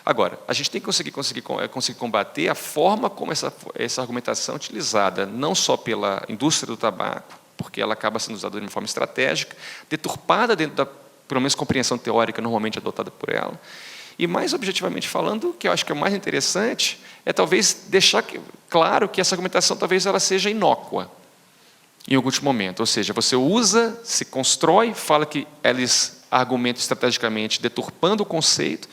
Agora, a gente tem que conseguir combater a forma como essa argumentação é utilizada, não só pela indústria do tabaco, porque ela acaba sendo usada de uma forma estratégica, deturpada dentro da, pelo menos, compreensão teórica normalmente adotada por ela. E, mais objetivamente falando, o que eu acho que é o mais interessante é talvez deixar claro que essa argumentação talvez ela seja inócua em algum momento. Ou seja, você usa, se constrói, fala que eles argumentam estrategicamente deturpando o conceito,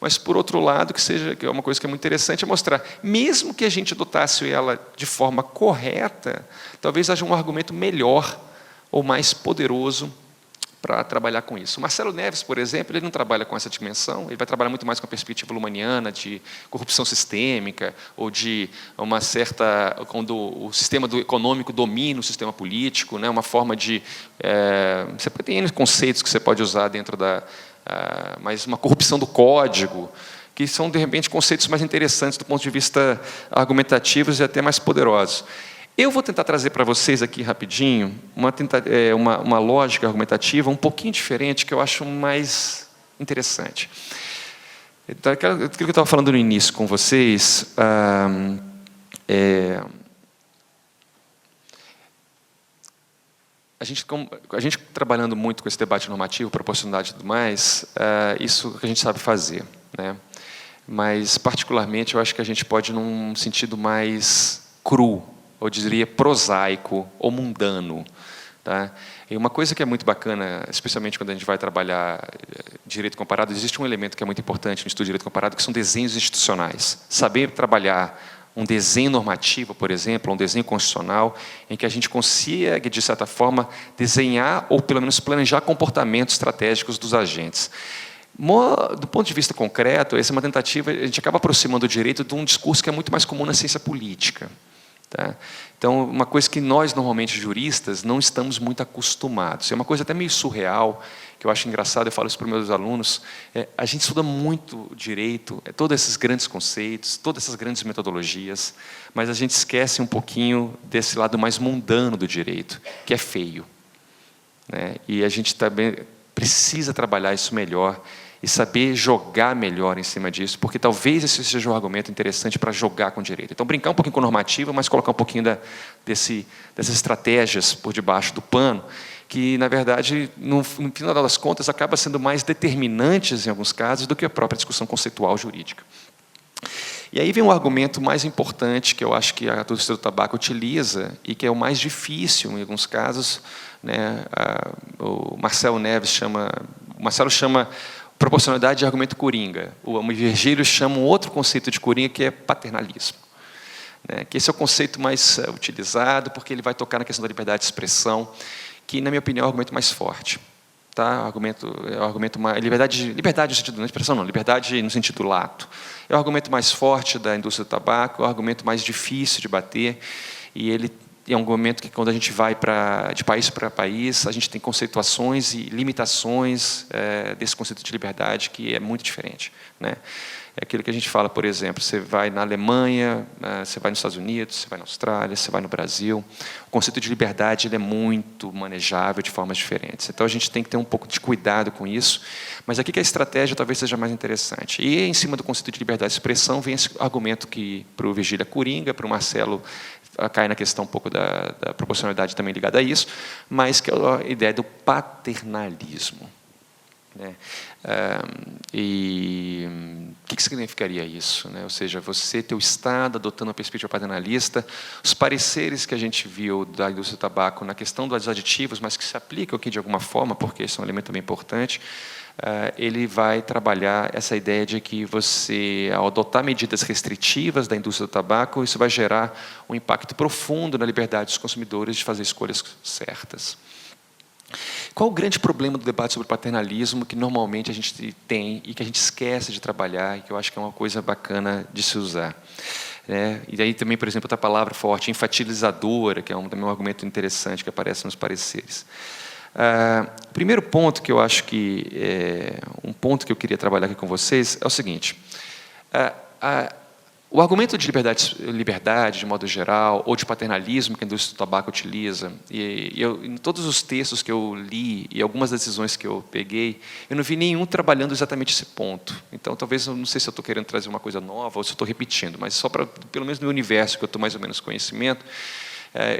mas, por outro lado, que é uma coisa que é muito interessante, é mostrar, mesmo que a gente adotasse ela de forma correta, talvez haja um argumento melhor ou mais poderoso para trabalhar com isso. O Marcelo Neves, por exemplo, ele não trabalha com essa dimensão, ele vai trabalhar muito mais com a perspectiva lumaniana de corrupção sistêmica, ou de uma certa, quando o sistema econômico domina o sistema político, né, uma forma de... você tem conceitos que você pode usar dentro mas uma corrupção do código, que são, de repente, conceitos mais interessantes do ponto de vista argumentativos e até mais poderosos. Eu vou tentar trazer para vocês aqui rapidinho uma lógica argumentativa um pouquinho diferente, que eu acho mais interessante. Então, aquilo que eu estava falando no início com vocês, a gente trabalhando muito com esse debate normativo, proporcionalidade e tudo mais, isso que a gente sabe fazer, né? Mas, particularmente, eu acho que a gente pode ir num sentido mais cru, ou diria prosaico ou mundano. Tá? E uma coisa que é muito bacana, especialmente quando a gente vai trabalhar direito comparado, existe um elemento que é muito importante no estudo de direito comparado, que são desenhos institucionais. Saber trabalhar um desenho normativo, por exemplo, um desenho constitucional, em que a gente consiga, de certa forma, desenhar ou, pelo menos, planejar comportamentos estratégicos dos agentes. Do ponto de vista concreto, essa é uma tentativa, a gente acaba aproximando o direito de um discurso que é muito mais comum na ciência política. Tá? Então, uma coisa que nós, normalmente, juristas, não estamos muito acostumados. É uma coisa até meio surreal, que eu acho engraçado, eu falo isso para os meus alunos, a gente estuda muito direito, todos esses grandes conceitos, todas essas grandes metodologias, mas a gente esquece um pouquinho desse lado mais mundano do direito, que é feio. Né? E a gente também precisa trabalhar isso melhor, e saber jogar melhor em cima disso, porque talvez esse seja um argumento interessante para jogar com o direito. Então, brincar um pouquinho com a normativa, mas colocar um pouquinho dessas estratégias por debaixo do pano, que, na verdade, no final das contas, acaba sendo mais determinantes, em alguns casos, do que a própria discussão conceitual jurídica. E aí vem um argumento mais importante que eu acho que a indústria do tabaco utiliza e que é o mais difícil em alguns casos, né? O Marcelo chama proporcionalidade de argumento coringa. O Virgílio chama um outro conceito de coringa que é paternalismo, né? Que esse é o conceito mais utilizado porque ele vai tocar na questão da liberdade de expressão, que na minha opinião é o argumento mais forte. Tá? É o argumento mais, liberdade no sentido da expressão, não, liberdade no sentido lato. É o argumento mais forte da indústria do tabaco, é o argumento mais difícil de bater, e ele é um argumento que, quando a gente vai de país para país, a gente tem conceituações e limitações desse conceito de liberdade que é muito diferente, né? É aquilo que a gente fala, por exemplo, você vai na Alemanha, você vai nos Estados Unidos, você vai na Austrália, você vai no Brasil. O conceito de liberdade ele é muito manejável de formas diferentes. Então, a gente tem que ter um pouco de cuidado com isso. Mas aqui que a estratégia talvez seja mais interessante. E, em cima do conceito de liberdade de expressão, vem esse argumento que, para o Virgílio, é coringa, para o Marcelo, cai na questão um pouco da proporcionalidade também ligada a isso, mas que é a ideia do paternalismo, né? E o que significaria isso, né? Ou seja, você ter o Estado adotando uma perspectiva paternalista, os pareceres que a gente viu da indústria do tabaco na questão dos aditivos, mas que se aplicam aqui de alguma forma, porque esse é um elemento também importante, ele vai trabalhar essa ideia de que você, ao adotar medidas restritivas da indústria do tabaco, isso vai gerar um impacto profundo na liberdade dos consumidores de fazer escolhas certas. Qual o grande problema do debate sobre paternalismo que normalmente a gente tem e que a gente esquece de trabalhar e que eu acho que é uma coisa bacana de se usar? E aí também, por exemplo, outra palavra forte, enfatizadora, que é também um argumento interessante que aparece nos pareceres. Primeiro ponto que eu acho que um ponto que eu queria trabalhar aqui com vocês é o seguinte: o argumento de liberdade, de modo geral, ou de paternalismo que a indústria do tabaco utiliza, em todos os textos que eu li e algumas decisões que eu peguei, eu não vi nenhum trabalhando exatamente esse ponto. Então, talvez, eu não sei se eu estou querendo trazer uma coisa nova ou se eu estou repetindo, mas só para, pelo menos no universo que eu estou mais ou menos conhecimento,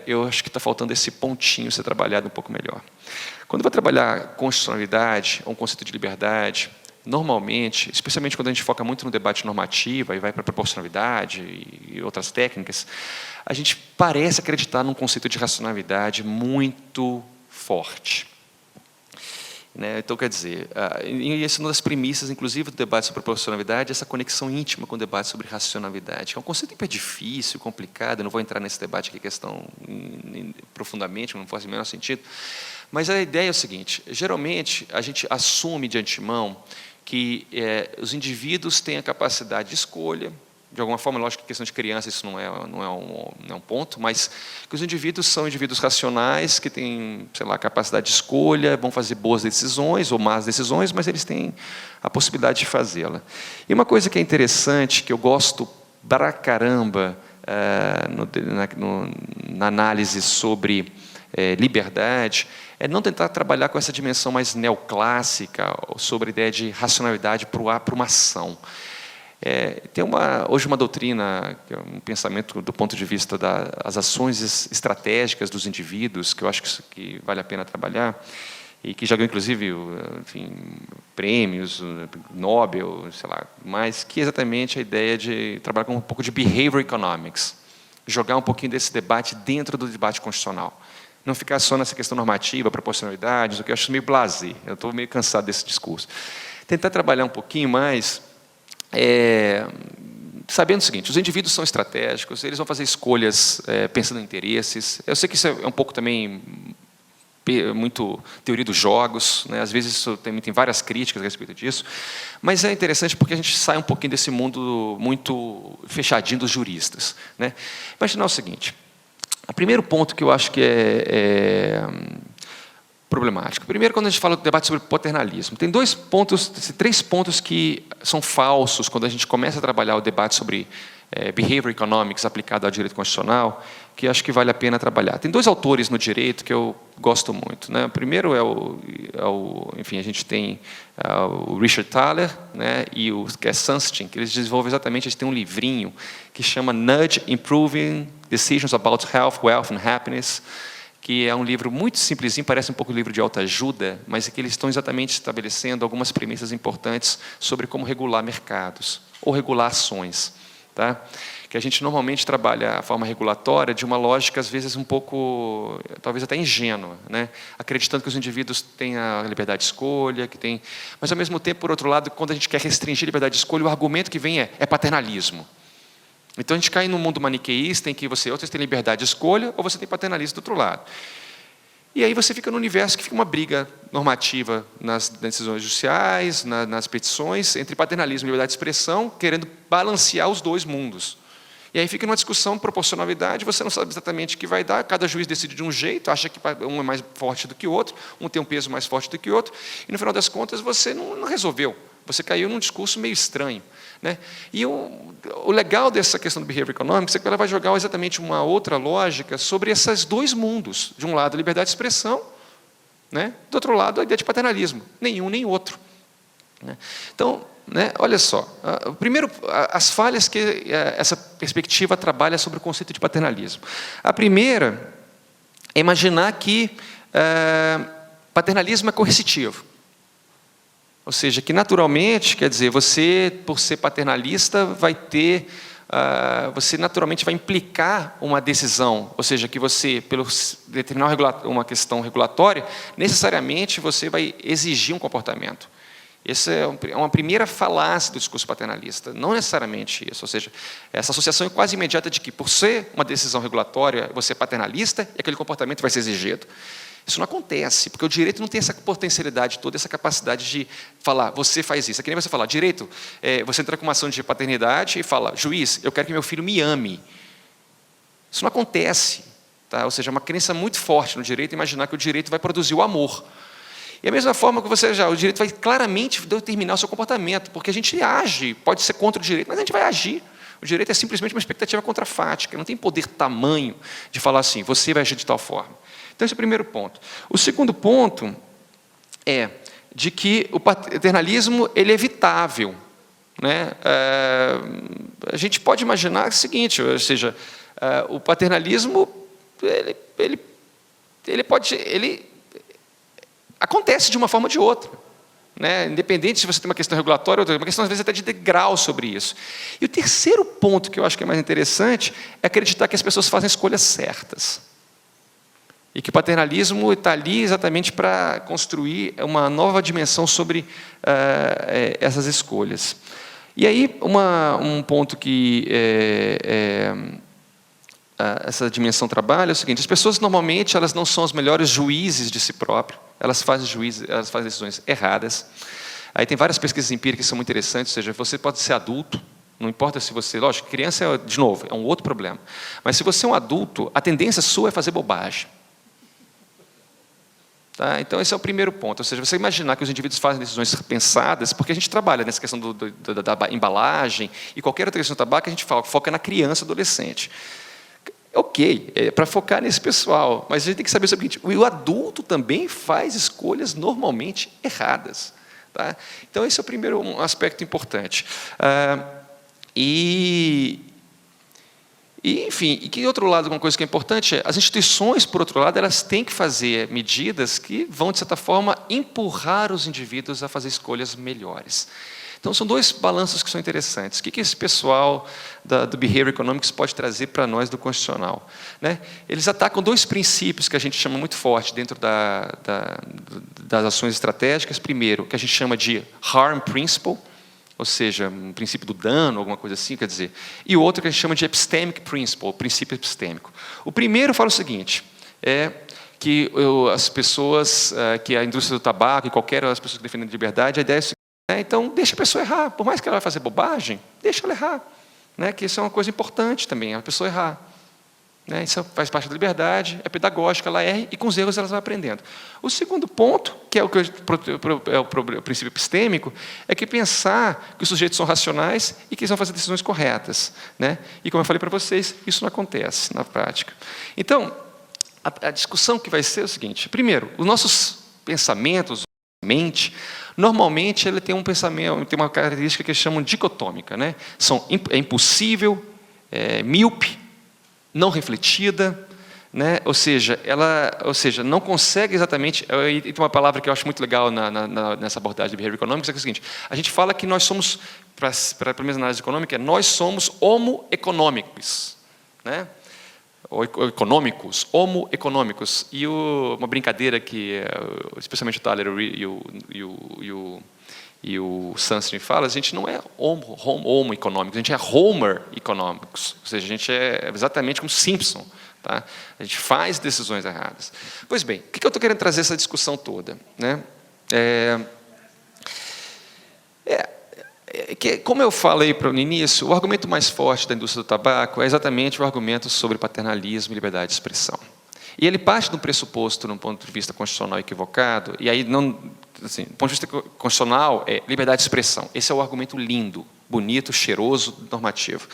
eu acho que está faltando esse pontinho ser trabalhado um pouco melhor. Quando eu vou trabalhar constitucionalidade, ou um conceito de liberdade, normalmente, especialmente quando a gente foca muito no debate normativo e vai para a proporcionalidade e outras técnicas, a gente parece acreditar num conceito de racionalidade muito forte. Então, quer dizer, e essa é uma das premissas, inclusive, do debate sobre proporcionalidade, essa conexão íntima com o debate sobre racionalidade, que é um conceito hiper difícil, complicado, eu não vou entrar nesse debate aqui, questão profundamente, não faz o menor sentido, mas a ideia é o seguinte: geralmente, a gente assume de antemão que os indivíduos têm a capacidade de escolha, de alguma forma, lógico que questão de criança isso não é um ponto, mas que os indivíduos são indivíduos racionais, que têm, sei lá, capacidade de escolha, vão fazer boas decisões ou más decisões, mas eles têm a possibilidade de fazê-la. E uma coisa que é interessante, que eu gosto pra caramba na análise sobre liberdade, é não tentar trabalhar com essa dimensão mais neoclássica sobre a ideia de racionalidade para uma ação. Tem hoje uma doutrina, um pensamento do ponto de vista das ações estratégicas dos indivíduos, que eu acho que vale a pena trabalhar, e que já ganhou, inclusive, prêmios, Nobel, sei lá, mas que é exatamente a ideia de trabalhar com um pouco de behavior economics, jogar um pouquinho desse debate dentro do debate constitucional. Não ficar só nessa questão normativa, proporcionalidade, o que eu acho meio blasé. Eu estou meio cansado desse discurso. Tentar trabalhar um pouquinho mais, sabendo o seguinte: os indivíduos são estratégicos, eles vão fazer escolhas pensando em interesses. Eu sei que isso é um pouco também muito teoria dos jogos, né? Às vezes isso tem várias críticas a respeito disso, mas é interessante porque a gente sai um pouquinho desse mundo muito fechadinho dos juristas, né? Imaginar o seguinte: o primeiro ponto que eu acho que é problemático. Primeiro, quando a gente fala do debate sobre paternalismo, tem três pontos que são falsos quando a gente começa a trabalhar o debate sobre behavior economics aplicado ao direito constitucional, que acho que vale a pena trabalhar. Tem dois autores no direito que eu gosto muito, né? O primeiro enfim, a gente tem o Richard Thaler, né, e o Sunstein, que eles desenvolvem exatamente, eles têm um livrinho que chama Nudge Improving Decisions About Health, Wealth and Happiness, que é um livro muito simplesinho, parece um pouco um livro de autoajuda, mas é que eles estão exatamente estabelecendo algumas premissas importantes sobre como regular mercados ou regular ações. tá? Que a gente normalmente trabalha a forma regulatória de uma lógica, às vezes, um pouco, talvez até ingênua, né? Acreditando que os indivíduos têm a liberdade de escolha, que tem... Mas, ao mesmo tempo, por outro lado, quando a gente quer restringir a liberdade de escolha, o argumento que vem é paternalismo. Então, a gente cai num mundo maniqueísta em que ou você tem liberdade de escolha, ou você tem paternalismo do outro lado. E aí você fica no universo que fica uma briga normativa nas decisões judiciais, nas petições, entre paternalismo e liberdade de expressão, querendo balancear os dois mundos. E aí fica numa discussão proporcionalidade, você não sabe exatamente o que vai dar, cada juiz decide de um jeito, acha que um é mais forte do que o outro, um tem um peso mais forte do que o outro, e no final das contas você não resolveu, você caiu num discurso meio estranho, né? E o legal dessa questão do Behavior Economics é que ela vai jogar exatamente uma outra lógica sobre esses dois mundos, de um lado a liberdade de expressão, né? Do outro lado a ideia de paternalismo, nenhum nem outro, né? Então, né, olha só, primeiro, as falhas que essa perspectiva trabalha sobre o conceito de paternalismo. A primeira é imaginar que paternalismo é coercitivo. Ou seja, que naturalmente, quer dizer, você, por ser paternalista, vai ter... você naturalmente vai implicar uma decisão, ou seja, que você, pelo determinar uma questão regulatória, necessariamente você vai exigir um comportamento. Essa é uma primeira falácia do discurso paternalista, não necessariamente isso, ou seja, essa associação é quase imediata de que, por ser uma decisão regulatória, você é paternalista e aquele comportamento vai ser exigido. Isso não acontece, porque o direito não tem essa potencialidade toda, essa capacidade de falar, você faz isso. É que nem você falar, direito, você entra com uma ação de paternidade e fala, juiz, eu quero que meu filho me ame. Isso não acontece, tá? Ou seja, é uma crença muito forte no direito, imaginar que o direito vai produzir o amor. E a mesma forma que o direito vai claramente determinar o seu comportamento, porque a gente age, pode ser contra o direito, mas a gente vai agir. O direito é simplesmente uma expectativa contrafática, não tem poder tamanho de falar assim, você vai agir de tal forma. Então, esse é o primeiro ponto. O segundo ponto é de que o paternalismo ele é evitável, né? A gente pode imaginar o seguinte, ou seja, o paternalismo ele acontece de uma forma ou de outra, né? Independente se você tem uma questão regulatória ou outra, uma questão às vezes até de degrau sobre isso. E o terceiro ponto que eu acho que é mais interessante é acreditar que as pessoas fazem escolhas certas. E que o paternalismo está ali exatamente para construir uma nova dimensão sobre essas escolhas. E aí, um ponto que essa dimensão trabalha é o seguinte, as pessoas normalmente elas não são os melhores juízes de si próprias, elas fazem decisões erradas. Aí tem várias pesquisas empíricas que são muito interessantes, ou seja, você pode ser adulto, não importa se você... Lógico, criança, de novo, é um outro problema. Mas se você é um adulto, a tendência sua é fazer bobagem. Tá? Então, esse é o primeiro ponto. Ou seja, você imaginar que os indivíduos fazem decisões pensadas, porque a gente trabalha nessa questão da embalagem e qualquer outra questão do tabaco, a gente foca na criança, adolescente. Ok, é para focar nesse pessoal, mas a gente tem que saber o seguinte, o adulto também faz escolhas normalmente erradas. Tá? Então, esse é o primeiro aspecto importante. Enfim, e que outro lado, uma coisa que é importante, as instituições, por outro lado, elas têm que fazer medidas que vão, de certa forma, empurrar os indivíduos a fazer escolhas melhores. Então, são dois balanços que são interessantes. O que esse pessoal do Behavior Economics pode trazer para nós do Constitucional? Né? Eles atacam dois princípios que a gente chama muito forte dentro das ações estratégicas. Primeiro, que a gente chama de Harm Principle, ou seja, um princípio do dano, alguma coisa assim, quer dizer. E o outro que a gente chama de Epistemic Principle, o princípio epistêmico. O primeiro fala o seguinte, que as pessoas, que a indústria do tabaco e qualquer das pessoas que defendem a liberdade, a ideia é o seguinte, então deixa a pessoa errar, por mais que ela vai fazer bobagem, deixa ela errar. Né? Que isso é uma coisa importante também, a pessoa errar. Né? Isso faz parte da liberdade, é pedagógica, ela erra e com os erros ela vai aprendendo. O segundo ponto, que é o princípio epistêmico, é que pensar que os sujeitos são racionais e que eles vão fazer decisões corretas. Né? E como eu falei para vocês, isso não acontece na prática. Então, a discussão que vai ser é o seguinte, primeiro, os nossos pensamentos, mente, normalmente ele tem um pensamento, tem uma característica que eles chamam dicotômica, né? É impossível, míope, não refletida, né? Ou seja, não consegue exatamente... E tem uma palavra que eu acho muito legal nessa abordagem de Behavior Economics, é o seguinte: a gente fala que nós somos, para a minha análise econômica, nós somos homo economicus, né? Homo econômicos. E uma brincadeira que, especialmente o Thaler e o Sunstein fala, a gente não é homo econômicos, a gente é Homer econômicos, ou seja, a gente é exatamente como Simpson, tá? A gente faz decisões erradas. Pois bem, o que eu estou querendo trazer essa discussão toda, né? Como eu falei no início, o argumento mais forte da indústria do tabaco é exatamente o argumento sobre paternalismo e liberdade de expressão. E ele parte de um pressuposto, num ponto de vista constitucional equivocado, e aí, assim, do ponto de vista constitucional, é liberdade de expressão. Esse é o argumento lindo, bonito, cheiroso, normativo.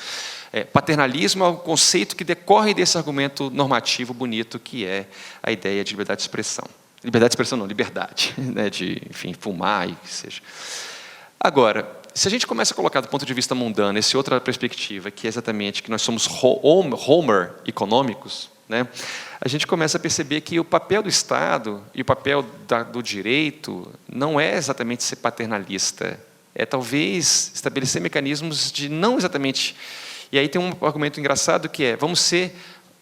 Paternalismo é o conceito que decorre desse argumento normativo bonito, que é a ideia de liberdade de expressão. Liberdade de expressão não, liberdade, né, de, enfim, fumar e que seja. Agora, se a gente começa a colocar do ponto de vista mundano essa outra perspectiva, que é exatamente que nós somos Homer econômicos, né, a gente começa a perceber que o papel do Estado e o papel do direito não é exatamente ser paternalista, é talvez estabelecer mecanismos de não exatamente... E aí tem um argumento engraçado que é: vamos ser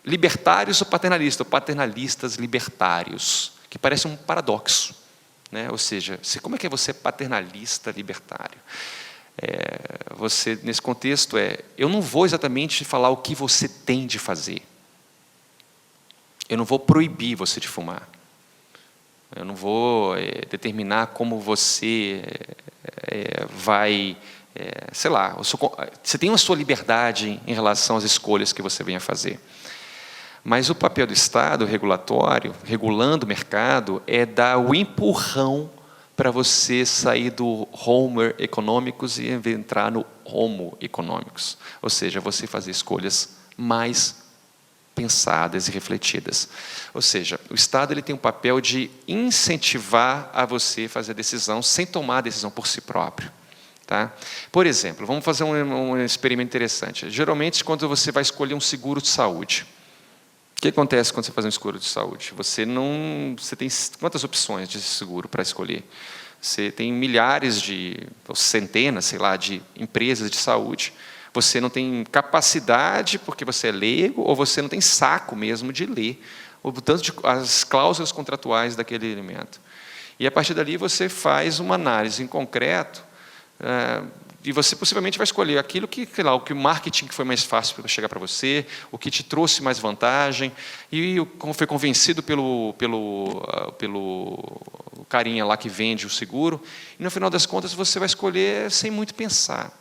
libertários ou paternalistas libertários, que parece um paradoxo, né? Ou seja, como é que é você paternalista libertário? Você, nesse contexto, eu não vou exatamente falar o que você tem de fazer. Eu não vou proibir você de fumar. Eu não vou determinar como você vai... sei lá, você tem a sua liberdade em relação às escolhas que você venha fazer. Mas o papel do Estado regulatório, regulando o mercado, é dar o empurrão para você sair do Homer econômicos e entrar no Homo econômicos. Ou seja, você fazer escolhas mais pensadas e refletidas. Ou seja, o Estado ele tem um papel de incentivar a você fazer a decisão sem tomar a decisão por si próprio. Tá? Por exemplo, vamos fazer um experimento interessante. Geralmente, quando você vai escolher um seguro de saúde, o que acontece quando você faz um seguro de saúde? Você tem quantas opções de seguro para escolher? Você tem milhares ou centenas, sei lá, de empresas de saúde. Você não tem capacidade porque você é leigo, ou você não tem saco mesmo de ler as cláusulas contratuais daquele elemento. E a partir dali você faz uma análise em concreto. E você possivelmente vai escolher aquilo que, sei lá, o marketing que foi mais fácil para chegar para você, o que te trouxe mais vantagem, e foi convencido pelo carinha lá que vende o seguro, e no final das contas você vai escolher sem muito pensar.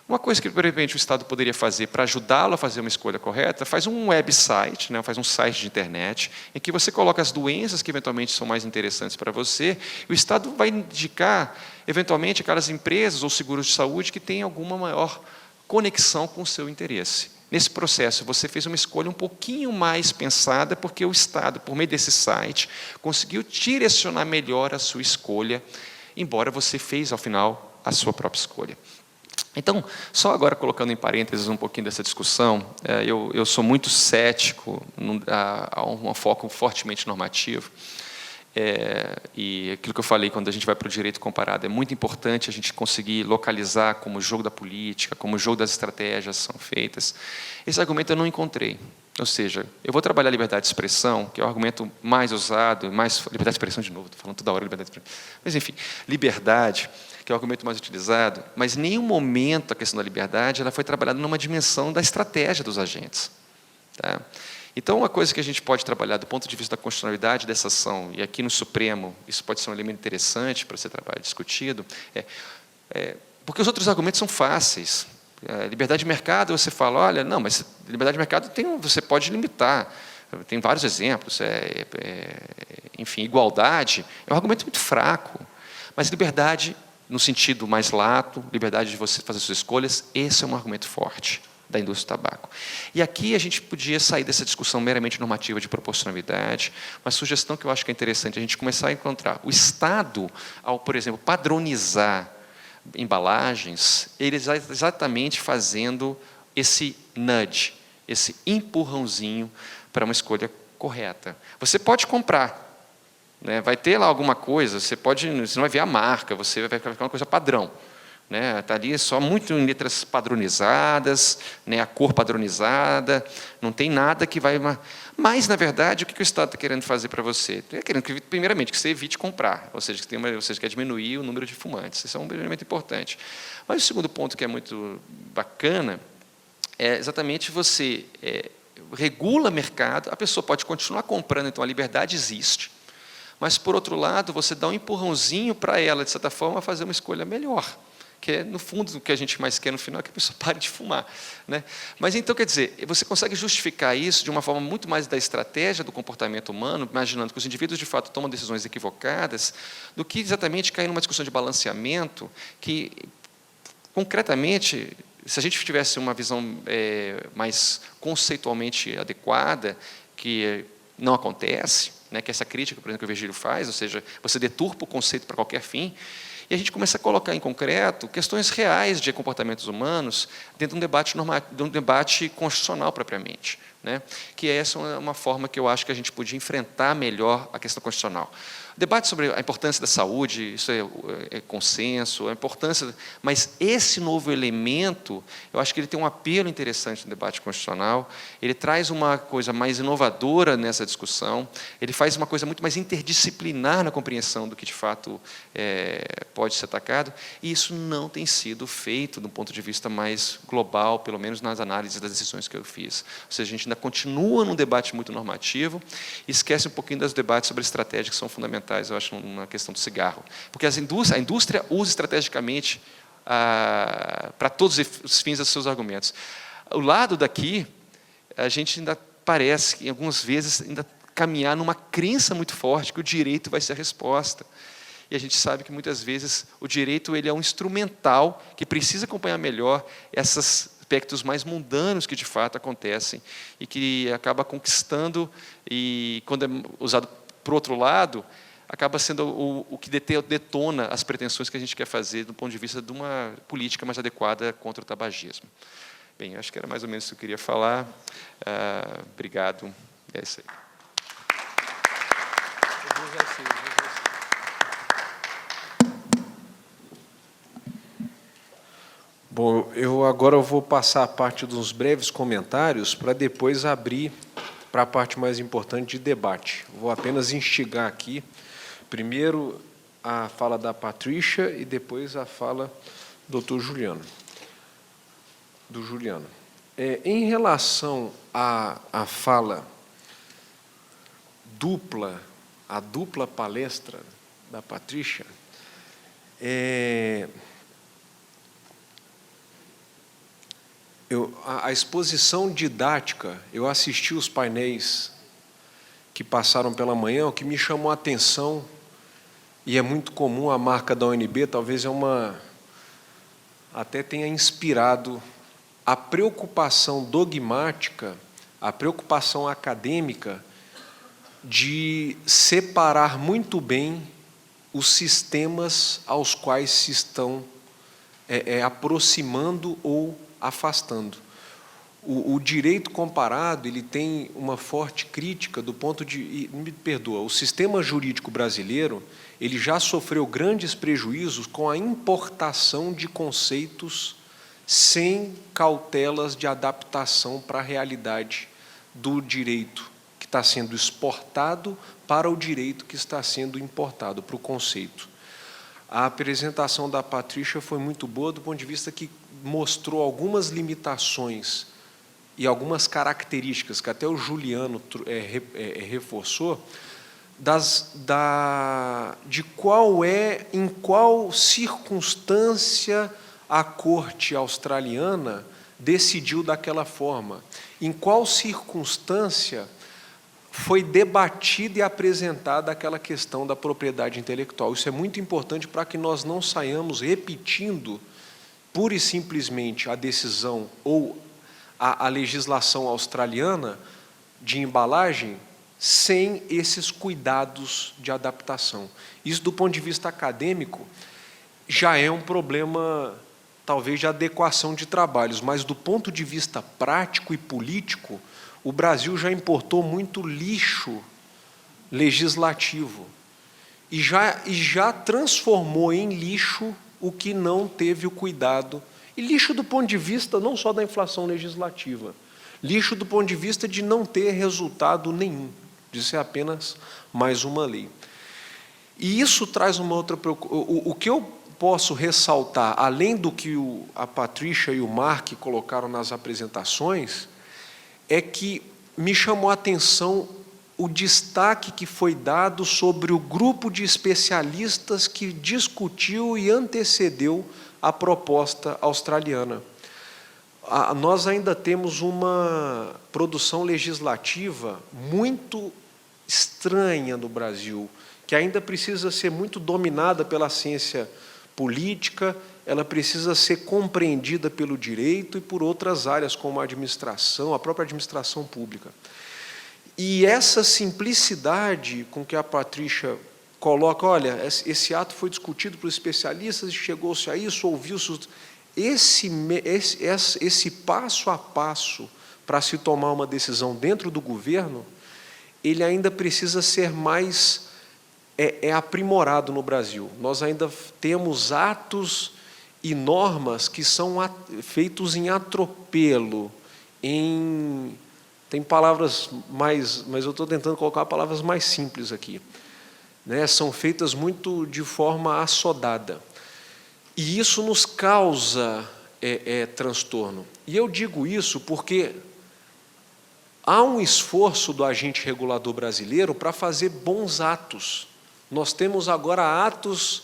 Uma coisa que, de repente, o Estado poderia fazer para ajudá-lo a fazer uma escolha correta, faz um website, né, faz um site de internet, em que você coloca as doenças que eventualmente são mais interessantes para você, e o Estado vai indicar, eventualmente, aquelas empresas ou seguros de saúde que têm alguma maior conexão com o seu interesse. Nesse processo, você fez uma escolha um pouquinho mais pensada, porque o Estado, por meio desse site, conseguiu direcionar melhor a sua escolha, embora você fez, ao final, a sua própria escolha. Então, só agora colocando em parênteses um pouquinho dessa discussão, eu sou muito cético a um foco fortemente normativo, e aquilo que eu falei quando a gente vai para o direito comparado, é muito importante a gente conseguir localizar como o jogo da política, como o jogo das estratégias são feitas. Esse argumento eu não encontrei. Ou seja, eu vou trabalhar a liberdade de expressão, que é o argumento mais usado, liberdade de expressão de novo, estou falando toda hora liberdade de expressão. Mas, enfim, liberdade, que é o argumento mais utilizado, mas em nenhum momento a questão da liberdade ela foi trabalhada numa dimensão da estratégia dos agentes. Tá? Então, uma coisa que a gente pode trabalhar do ponto de vista da constitucionalidade dessa ação, e aqui no Supremo, isso pode ser um elemento interessante para ser discutido, porque os outros argumentos são fáceis. Liberdade de mercado, você fala, olha, não, mas liberdade de mercado você pode limitar. Tem vários exemplos. Enfim, igualdade é um argumento muito fraco. Mas liberdade, no sentido mais lato, liberdade de você fazer suas escolhas, esse é um argumento forte da indústria do tabaco. E aqui a gente podia sair dessa discussão meramente normativa de proporcionalidade, uma sugestão que eu acho que é interessante a gente começar a encontrar. O Estado, ao, por exemplo, padronizar embalagens, eles exatamente fazendo esse nudge, esse empurrãozinho para uma escolha correta. Você pode comprar, né? Vai ter lá alguma coisa, você não vai ver a marca, você vai ficar uma coisa padrão. Está ali só muito em letras padronizadas, né, a cor padronizada, não tem nada que vai... Mas, na verdade, o que o Estado está querendo fazer para você? Está querendo, primeiramente, que você evite comprar, ou seja, você quer diminuir o número de fumantes. Isso é um elemento importante. Mas o segundo ponto que é muito bacana é exatamente você regula mercado, a pessoa pode continuar comprando, então a liberdade existe, mas, por outro lado, você dá um empurrãozinho para ela, de certa forma, fazer uma escolha melhor. Que é, no fundo, o que a gente mais quer no final é que a pessoa pare de fumar, né? Mas, então, quer dizer, você consegue justificar isso de uma forma muito mais da estratégia do comportamento humano, imaginando que os indivíduos, de fato, tomam decisões equivocadas, do que exatamente cair numa discussão de balanceamento que, concretamente, se a gente tivesse uma visão mais conceitualmente adequada, que não acontece, né, que essa crítica, por exemplo, que o Virgílio faz, ou seja, você deturpa o conceito para qualquer fim, e a gente começa a colocar em concreto questões reais de comportamentos humanos dentro de um debate constitucional propriamente, né? Que essa é uma forma que eu acho que a gente podia enfrentar melhor a questão constitucional. O debate sobre a importância da saúde, isso é consenso, a importância, mas esse novo elemento, eu acho que ele tem um apelo interessante no debate constitucional, ele traz uma coisa mais inovadora nessa discussão, ele faz uma coisa muito mais interdisciplinar na compreensão do que, de fato, pode ser atacado, e isso não tem sido feito do ponto de vista mais global, pelo menos nas análises das decisões que eu fiz. Ou seja, a gente ainda continua num debate muito normativo e esquece um pouquinho dos debates sobre estratégia que são fundamentais, eu acho, na questão do cigarro. Porque a indústria usa estrategicamente para todos os fins dos seus argumentos. O lado daqui, a gente ainda parece, que, algumas vezes, ainda caminhar numa crença muito forte que o direito vai ser a resposta. E a gente sabe que, muitas vezes, o direito ele é um instrumental que precisa acompanhar melhor esses aspectos mais mundanos que, de fato, acontecem e que acaba conquistando, e, quando é usado por outro lado, acaba sendo o que detona as pretensões que a gente quer fazer do ponto de vista de uma política mais adequada contra o tabagismo. Bem, acho que era mais ou menos isso que eu queria falar. Obrigado. É isso aí. Bom, agora eu vou passar a parte dos breves comentários para depois abrir para a parte mais importante de debate. Vou apenas instigar aqui, primeiro, a fala da Patrícia e depois a fala do Dr. Juliano. Em relação à fala dupla, a dupla palestra da Patrícia, a exposição didática, eu assisti os painéis que passaram pela manhã, o que me chamou a atenção, e é muito comum a marca da UNB, talvez até tenha inspirado a preocupação dogmática, a preocupação acadêmica de separar muito bem os sistemas aos quais se estão aproximando ou afastando. O direito comparado ele tem uma forte crítica do ponto de... Me perdoa, o sistema jurídico brasileiro ele já sofreu grandes prejuízos com a importação de conceitos sem cautelas de adaptação para a realidade do direito que está sendo exportado para o direito que está sendo importado, para o conceito. A apresentação da Patrícia foi muito boa do ponto de vista que mostrou algumas limitações e algumas características que até o Juliano reforçou, em qual circunstância a corte australiana decidiu daquela forma, em qual circunstância foi debatida e apresentada aquela questão da propriedade intelectual. Isso é muito importante para que nós não saiamos repetindo pura e simplesmente a decisão ou a legislação australiana de embalagem sem esses cuidados de adaptação. Isso, do ponto de vista acadêmico, já é um problema, talvez, de adequação de trabalhos, mas, do ponto de vista prático e político, o Brasil já importou muito lixo legislativo e já transformou em lixo o que não teve o cuidado. E lixo do ponto de vista não só da inflação legislativa, lixo do ponto de vista de não ter resultado nenhum, de ser apenas mais uma lei. E isso traz uma outra preocupação. O que eu posso ressaltar, além do que a Patrícia e o Mark colocaram nas apresentações, é que me chamou a atenção o destaque que foi dado sobre o grupo de especialistas que discutiu e antecedeu a proposta australiana. Nós ainda temos uma produção legislativa muito estranha no Brasil, que ainda precisa ser muito dominada pela ciência política, ela precisa ser compreendida pelo direito e por outras áreas, como a administração, a própria administração pública. E essa simplicidade com que a Patrícia coloca, olha, esse ato foi discutido por especialistas e chegou-se a isso, ouviu-se... Esse passo a passo para se tomar uma decisão dentro do governo, ele ainda precisa ser mais aprimorado no Brasil. Nós ainda temos atos e normas que são feitos em atropelo, tem palavras mais... Mas eu estou tentando colocar palavras mais simples aqui. Né? São feitas muito de forma assodada. E isso nos causa transtorno. E eu digo isso porque há um esforço do agente regulador brasileiro para fazer bons atos. Nós temos agora atos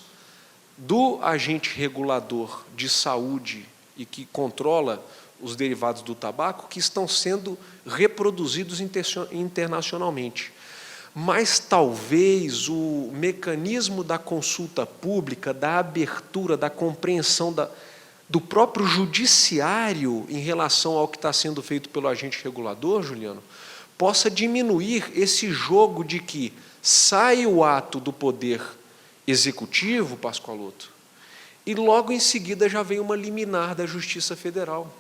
do agente regulador de saúde e que controla os derivados do tabaco que estão sendo reproduzidos internacionalmente. Mas talvez o mecanismo da consulta pública, da abertura, da compreensão do próprio judiciário em relação ao que está sendo feito pelo agente regulador, Juliano, possa diminuir esse jogo de que sai o ato do poder executivo, Pascoaloto, e logo em seguida já vem uma liminar da Justiça Federal.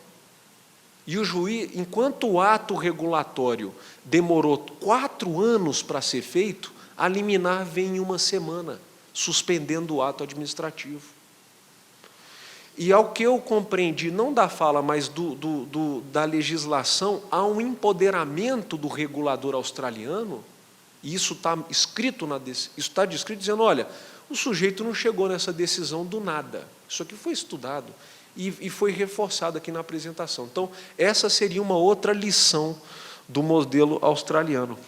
E o juiz, enquanto o ato regulatório demorou 4 anos para ser feito, a liminar vem em 1 semana, suspendendo o ato administrativo. E ao que eu compreendi, não da fala, mas da legislação, há um empoderamento do regulador australiano, e isso está escrito isso está descrito dizendo, olha, o sujeito não chegou nessa decisão do nada, isso aqui foi estudado, e foi reforçado aqui na apresentação. Então, essa seria uma outra lição do modelo australiano.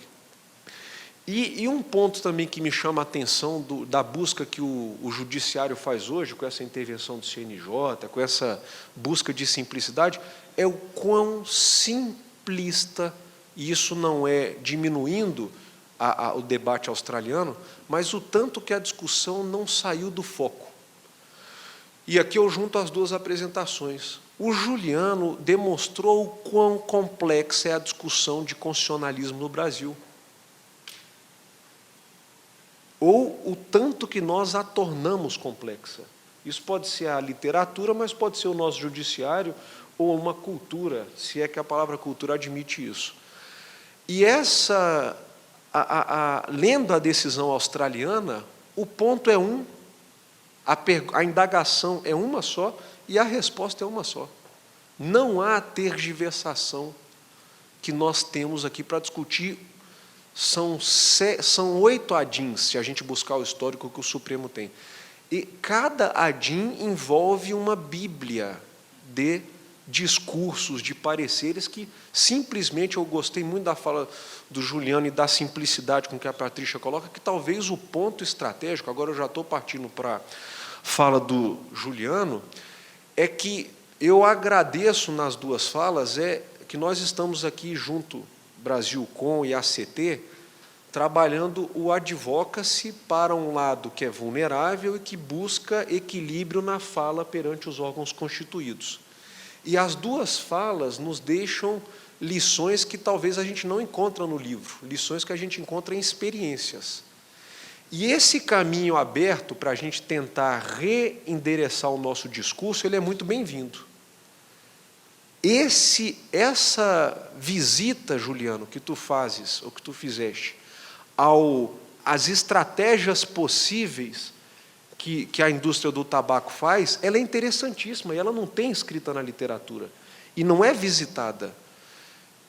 E um ponto também que me chama a atenção da busca que o judiciário faz hoje, com essa intervenção do CNJ, com essa busca de simplicidade, é o quão simplista, e isso não é diminuindo o debate australiano, mas o tanto que a discussão não saiu do foco. E aqui eu junto as duas apresentações. O Juliano demonstrou o quão complexa é a discussão de constitucionalismo no Brasil. Ou o tanto que nós a tornamos complexa. Isso pode ser a literatura, mas pode ser o nosso judiciário ou uma cultura, se é que a palavra cultura admite isso. E lendo a decisão australiana, o ponto é um, a indagação é uma só e a resposta é uma só. Não há tergiversação que nós temos aqui para discutir. São 8 adins, se a gente buscar o histórico que o Supremo tem. E cada adim envolve uma bíblia de discursos, de pareceres que simplesmente, eu gostei muito da fala do Juliano e da simplicidade com que a Patrícia coloca, que talvez o ponto estratégico, agora eu já estou partindo para a fala do Juliano, é que eu agradeço nas duas falas, que nós estamos aqui junto, Brasilcom e ACT, trabalhando o advocacy para um lado que é vulnerável e que busca equilíbrio na fala perante os órgãos constituídos. E as duas falas nos deixam lições que talvez a gente não encontra no livro, lições que a gente encontra em experiências. E esse caminho aberto para a gente tentar reendereçar o nosso discurso, ele é muito bem-vindo. essa visita, Juliano, que tu fazes, ou que tu fizeste, às estratégias possíveis que a indústria do tabaco faz, ela é interessantíssima, e ela não tem escrita na literatura, e não é visitada.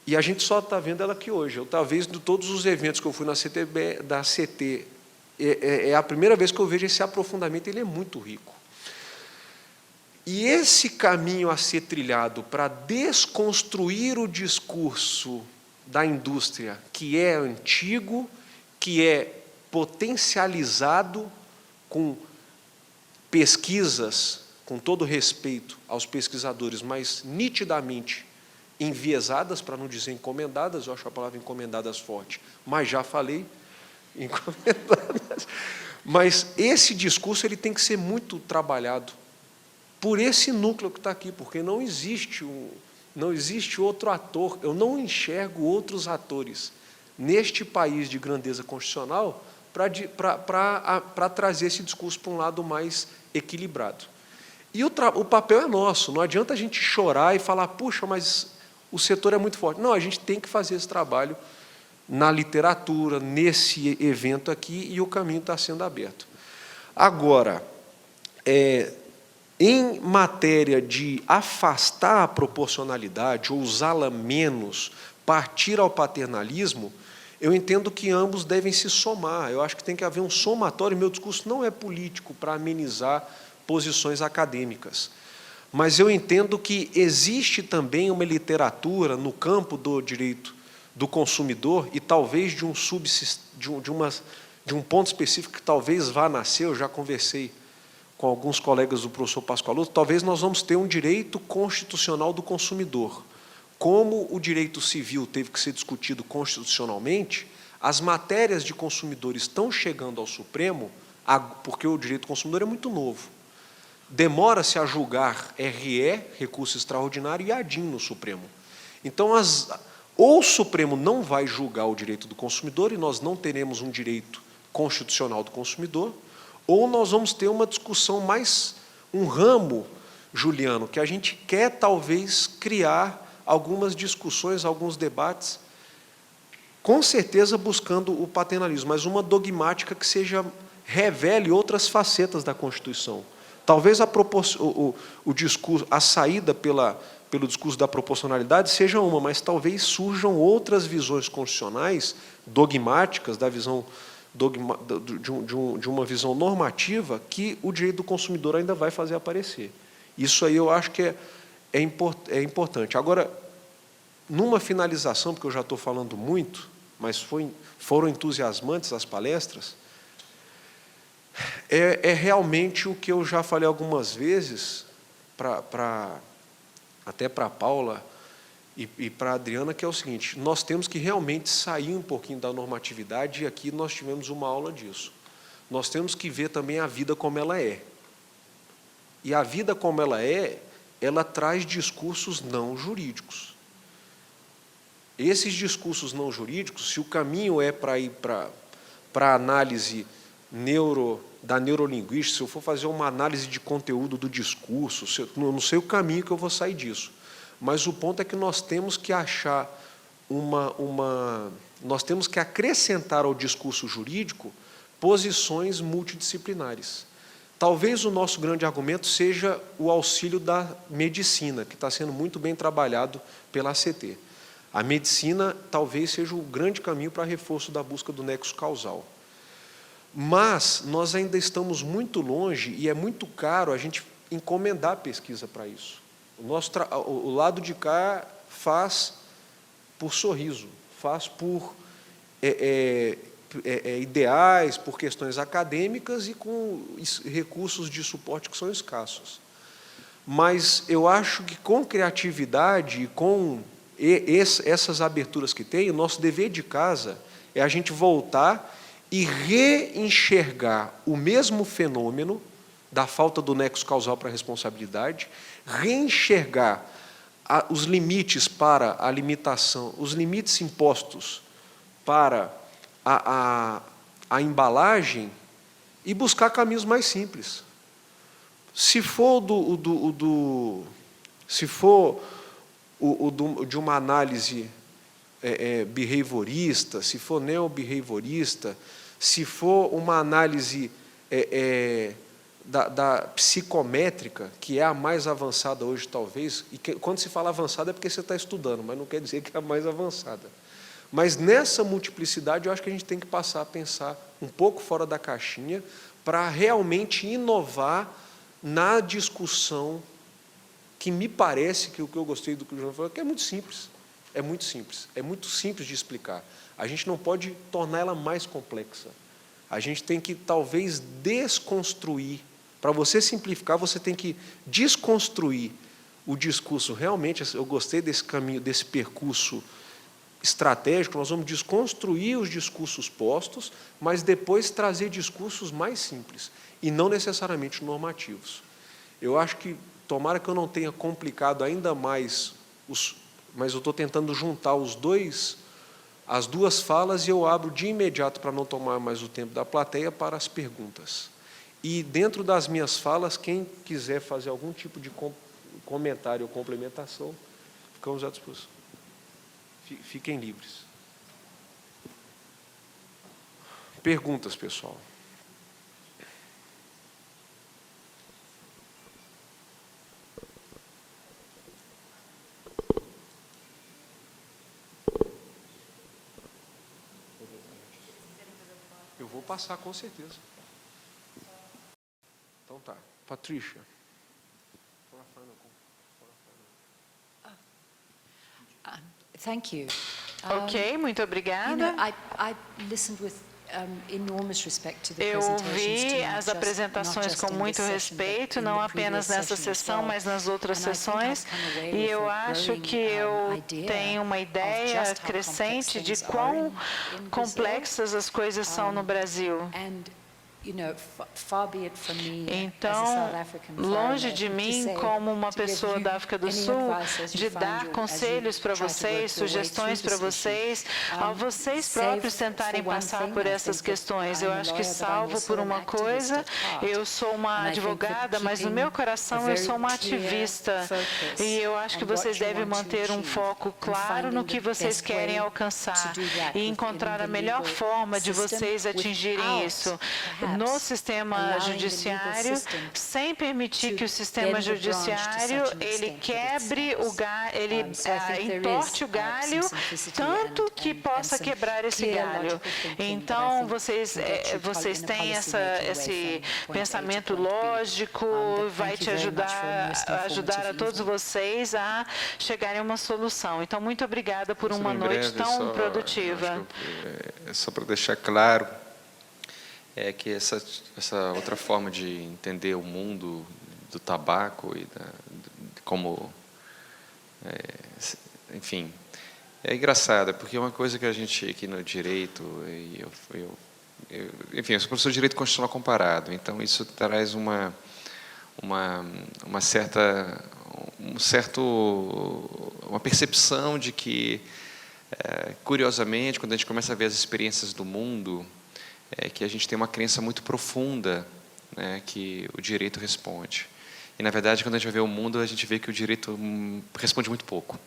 E a gente só está vendo ela aqui hoje. Talvez, de todos os eventos que eu fui da CT, é a primeira vez que eu vejo esse aprofundamento, ele é muito rico. E esse caminho a ser trilhado para desconstruir o discurso da indústria, que é antigo, que é potencializado com pesquisas, com todo respeito aos pesquisadores, mas nitidamente enviesadas, para não dizer encomendadas, eu acho a palavra encomendadas forte, mas já falei, encomendadas. Mas esse discurso ele tem que ser muito trabalhado por esse núcleo que está aqui, porque não existe outro ator, eu não enxergo outros atores neste país de grandeza constitucional para trazer esse discurso para um lado mais equilibrado. E o papel é nosso, não adianta a gente chorar e falar, puxa, mas o setor é muito forte. Não, a gente tem que fazer esse trabalho na literatura, nesse evento aqui, e o caminho está sendo aberto. Agora, em matéria de afastar a proporcionalidade, ou usá-la menos, partir ao paternalismo, eu entendo que ambos devem se somar. Eu acho que tem que haver um somatório. Meu discurso não é político para amenizar posições acadêmicas, mas eu entendo que existe também uma literatura no campo do direito do consumidor, e talvez de um ponto específico que talvez vá nascer. Eu já conversei com alguns colegas do professor Pascoaloto, talvez nós vamos ter um direito constitucional do consumidor. Como o direito civil teve que ser discutido constitucionalmente, as matérias de consumidor estão chegando ao Supremo, porque o direito do consumidor é muito novo. Demora-se a julgar RE, recurso extraordinário, e ADIM no Supremo. Então, ou o Supremo não vai julgar o direito do consumidor, e nós não teremos um direito constitucional do consumidor, ou nós vamos ter uma discussão mais, um ramo, Juliano, que a gente quer, talvez, criar algumas discussões, alguns debates, com certeza buscando o paternalismo, mas uma dogmática que revele outras facetas da Constituição. Talvez o discurso, a saída pelo discurso da proporcionalidade seja uma, mas talvez surjam outras visões constitucionais, dogmáticas, da visão de uma visão normativa, que o direito do consumidor ainda vai fazer aparecer. Isso aí eu acho que é importante. Agora, numa finalização, porque eu já estou falando muito, mas foram entusiasmantes as palestras, é realmente o que eu já falei algumas vezes, até para a Paula e para a Adriana, que é o seguinte: nós temos que realmente sair um pouquinho da normatividade, e aqui nós tivemos uma aula disso. Nós temos que ver também a vida como ela é. E a vida como ela traz discursos não jurídicos. Esses discursos não jurídicos, se o caminho é para ir para a análise da neurolinguística, se eu for fazer uma análise de conteúdo do discurso, eu não sei o caminho que eu vou sair disso, mas o ponto é que nós temos que achar nós temos que acrescentar ao discurso jurídico posições multidisciplinares. Talvez o nosso grande argumento seja o auxílio da medicina, que está sendo muito bem trabalhado pela ACT. A medicina talvez seja o grande caminho para reforço da busca do nexo causal. Mas nós ainda estamos muito longe, e é muito caro a gente encomendar pesquisa para isso. O lado de cá faz por sorriso, faz por ideais, por questões acadêmicas e com recursos de suporte que são escassos. Mas eu acho que com criatividade e com essas aberturas que tem, o nosso dever de casa é a gente voltar e reenxergar o mesmo fenômeno da falta do nexo causal para a responsabilidade, reenxergar os limites para a limitação, os limites impostos para a embalagem, e buscar caminhos mais simples. Se for de uma análise behaviorista, se for neo-behaviorista, se for uma análise da psicométrica, que é a mais avançada hoje, talvez, e que, quando se fala avançada é porque você está estudando, mas não quer dizer que é a mais avançada. Mas nessa multiplicidade, eu acho que a gente tem que passar a pensar um pouco fora da caixinha para realmente inovar na discussão, que me parece que o que eu gostei do que o João falou, que é muito simples. É muito simples de explicar. A gente não pode tornar ela mais complexa. A gente tem que, talvez, desconstruir. Para você simplificar, você tem que desconstruir o discurso. Realmente, eu gostei desse caminho, desse percurso estratégico. Nós vamos desconstruir os discursos postos, mas depois trazer discursos mais simples, e não necessariamente normativos. Eu acho que, tomara que eu não tenha complicado ainda mais, mas eu estou tentando juntar as duas falas, e eu abro de imediato, para não tomar mais o tempo da plateia, para as perguntas. E, dentro das minhas falas, quem quiser fazer algum tipo de comentário ou complementação, ficamos à disposição. Fiquem livres. Perguntas, pessoal. Eu vou passar, com certeza. Então tá. Patrícia. Thank you. Ok, muito obrigada. Eu ouvi as apresentações com muito respeito, não apenas nessa sessão, mas nas outras sessões, e eu acho que eu tenho uma ideia crescente de quão complexas as coisas são no Brasil. Então, longe de mim, como uma pessoa da África do Sul, de dar conselhos para vocês, sugestões para vocês, ao vocês próprios tentarem passar por essas questões. Eu acho que, salvo por uma coisa, eu sou uma advogada, mas no meu coração eu sou uma ativista. E eu acho que vocês devem manter um foco claro no que vocês querem alcançar e encontrar a melhor forma de vocês atingirem isso no sistema judiciário, sem permitir que o sistema judiciário ele quebre o galho, ele entorte o galho, tanto que possa quebrar esse galho. Então, vocês têm esse pensamento lógico, vai te ajudar a todos vocês a chegarem a uma solução. Então, muito obrigada por uma noite tão produtiva. Só para deixar claro, que essa outra forma de entender o mundo do tabaco e como, enfim, é engraçada, porque é uma coisa que a gente aqui no direito, enfim, eu sou professor de direito constitucional comparado, então isso traz uma percepção de que, curiosamente, quando a gente começa a ver as experiências do mundo, que a gente tem uma crença muito profunda, né, que o direito responde. E, na verdade, quando a gente vai ver o mundo, a gente vê que o direito responde muito pouco.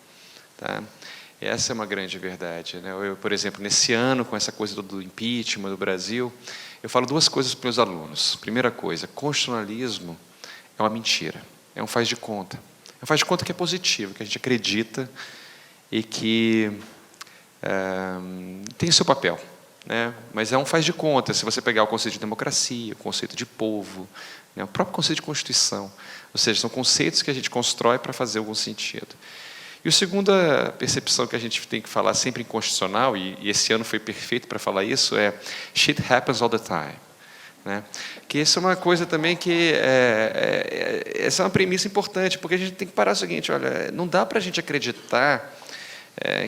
Tá? E essa é uma grande verdade. Né? Eu, por exemplo, nesse ano, com essa coisa do impeachment do Brasil, eu falo duas coisas para os meus alunos. Primeira coisa, constitucionalismo é uma mentira, é um faz de conta. É um faz de conta que é positivo, que a gente acredita e que tem o seu papel. Né? Mas é um faz de conta, se você pegar o conceito de democracia, o conceito de povo, né? O próprio conceito de Constituição, ou seja, são conceitos que a gente constrói para fazer algum sentido. E a segunda percepção que a gente tem que falar sempre em constitucional, e esse ano foi perfeito para falar isso, é shit happens all the time. Né? Que isso é uma coisa também que essa é uma premissa importante, porque a gente tem que parar o seguinte, olha, não dá para a gente acreditar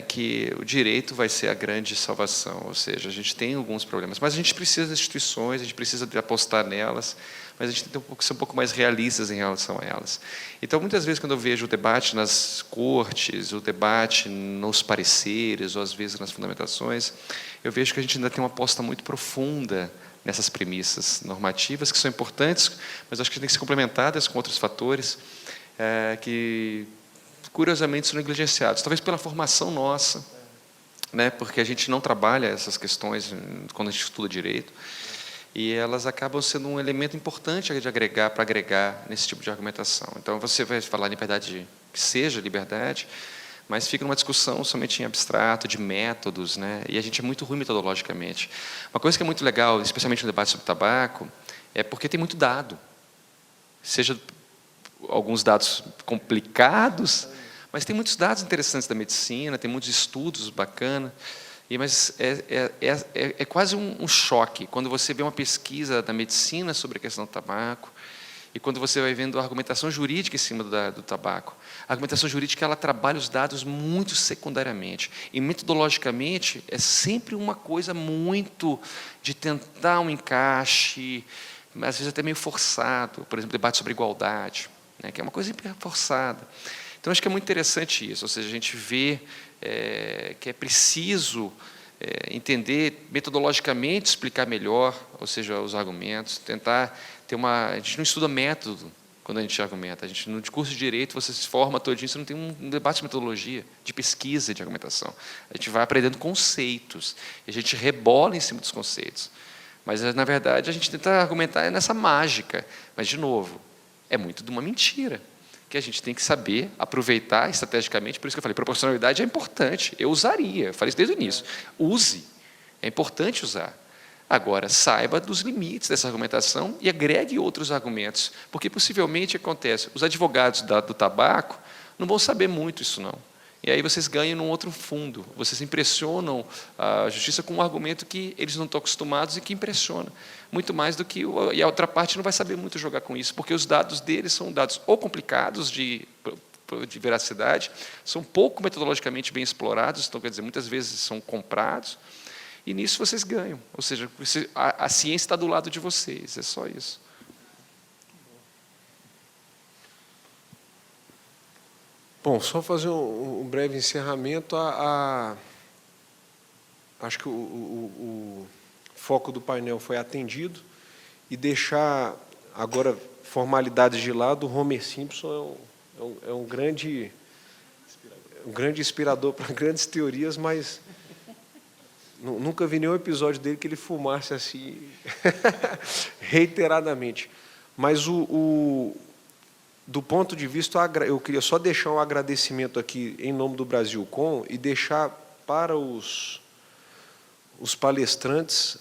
que o direito vai ser a grande salvação, ou seja, a gente tem alguns problemas, mas a gente precisa das instituições, a gente precisa de apostar nelas, mas a gente tem que ser um pouco mais realistas em relação a elas. Então, muitas vezes, quando eu vejo o debate nas cortes, o debate nos pareceres, ou às vezes nas fundamentações, eu vejo que a gente ainda tem uma aposta muito profunda nessas premissas normativas, que são importantes, mas acho que tem que ser complementadas com outros fatores que curiosamente, são negligenciados, talvez pela formação nossa, né, porque a gente não trabalha essas questões quando a gente estuda direito, e elas acabam sendo um elemento importante de agregar, para agregar nesse tipo de argumentação. Então, você vai falar em liberdade, que seja liberdade, mas fica numa discussão somente em abstrato, de métodos, né, e a gente é muito ruim metodologicamente. Uma coisa que é muito legal, especialmente no debate sobre tabaco, é porque tem muito dado, seja alguns dados complicados, mas tem muitos dados interessantes da medicina, tem muitos estudos bacanas, mas é quase um choque quando você vê uma pesquisa da medicina sobre a questão do tabaco e quando você vai vendo a argumentação jurídica em cima do tabaco. A argumentação jurídica, ela trabalha os dados muito secundariamente, e metodologicamente é sempre uma coisa muito de tentar um encaixe, às vezes até meio forçado, por exemplo, debate sobre igualdade, né, que é uma coisa hiper forçada. Então, acho que é muito interessante isso, ou seja, a gente vê que é preciso entender metodologicamente, explicar melhor, ou seja, os argumentos, tentar ter uma... A gente não estuda método quando a gente argumenta, no discurso de direito você se forma todinho, você não tem um debate de metodologia, de pesquisa, de argumentação. A gente vai aprendendo conceitos, e a gente rebola em cima dos conceitos. Mas, na verdade, a gente tenta argumentar nessa mágica, mas, de novo, é muito de uma mentira, que a gente tem que saber aproveitar estrategicamente. Por isso que eu falei, proporcionalidade é importante, eu usaria, eu falei isso desde o início. Use, é importante usar. Agora, saiba dos limites dessa argumentação e agregue outros argumentos, porque possivelmente acontece, os advogados do tabaco não vão saber muito isso não. E aí vocês ganham num outro fundo, vocês impressionam a justiça com um argumento que eles não estão acostumados e que impressiona. Muito mais do que... E a outra parte não vai saber muito jogar com isso, porque os dados deles são dados ou complicados de veracidade, são pouco metodologicamente bem explorados, então, quer dizer, muitas vezes são comprados, e nisso vocês ganham. Ou seja, a ciência está do lado de vocês, é só isso. Bom, só fazer um breve encerramento. Acho que o foco do painel foi atendido, e deixar agora formalidades de lado. O Homer Simpson é um grande inspirador para grandes teorias, mas nunca vi nenhum episódio dele que ele fumasse assim reiteradamente. Mas do ponto de vista, eu queria só deixar um agradecimento aqui em nome do Brasilcom e deixar para os palestrantes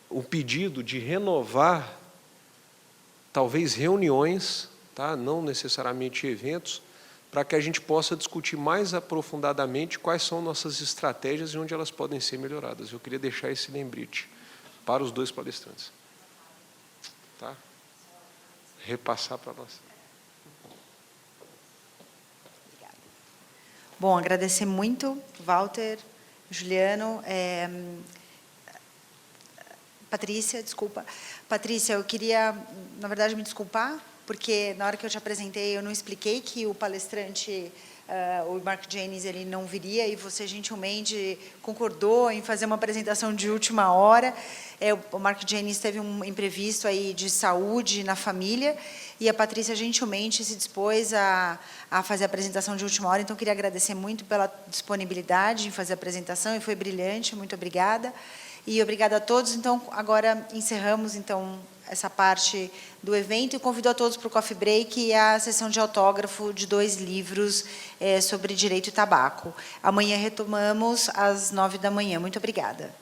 o pedido de renovar, talvez, reuniões, tá? Não necessariamente eventos, para que a gente possa discutir mais aprofundadamente quais são nossas estratégias e onde elas podem ser melhoradas. Eu queria deixar esse lembrete para os dois palestrantes. Tá? Repassar para nós. Obrigada. Bom, agradecer muito, Walter, Juliano, Patrícia, desculpa. Patrícia, eu queria, na verdade, me desculpar, porque na hora que eu te apresentei, eu não expliquei que o palestrante, o Mark Jennings, ele não viria, e você gentilmente concordou em fazer uma apresentação de última hora. O Mark Jennings teve um imprevisto aí de saúde na família, e a Patrícia gentilmente se dispôs a fazer a apresentação de última hora. Então, eu queria agradecer muito pela disponibilidade em fazer a apresentação, e foi brilhante, muito obrigada. E obrigada a todos. Então, agora encerramos essa parte do evento, e convido a todos para o Coffee Break e a sessão de autógrafo de 2 livros sobre direito e tabaco. Amanhã retomamos às 9 da manhã. Muito obrigada.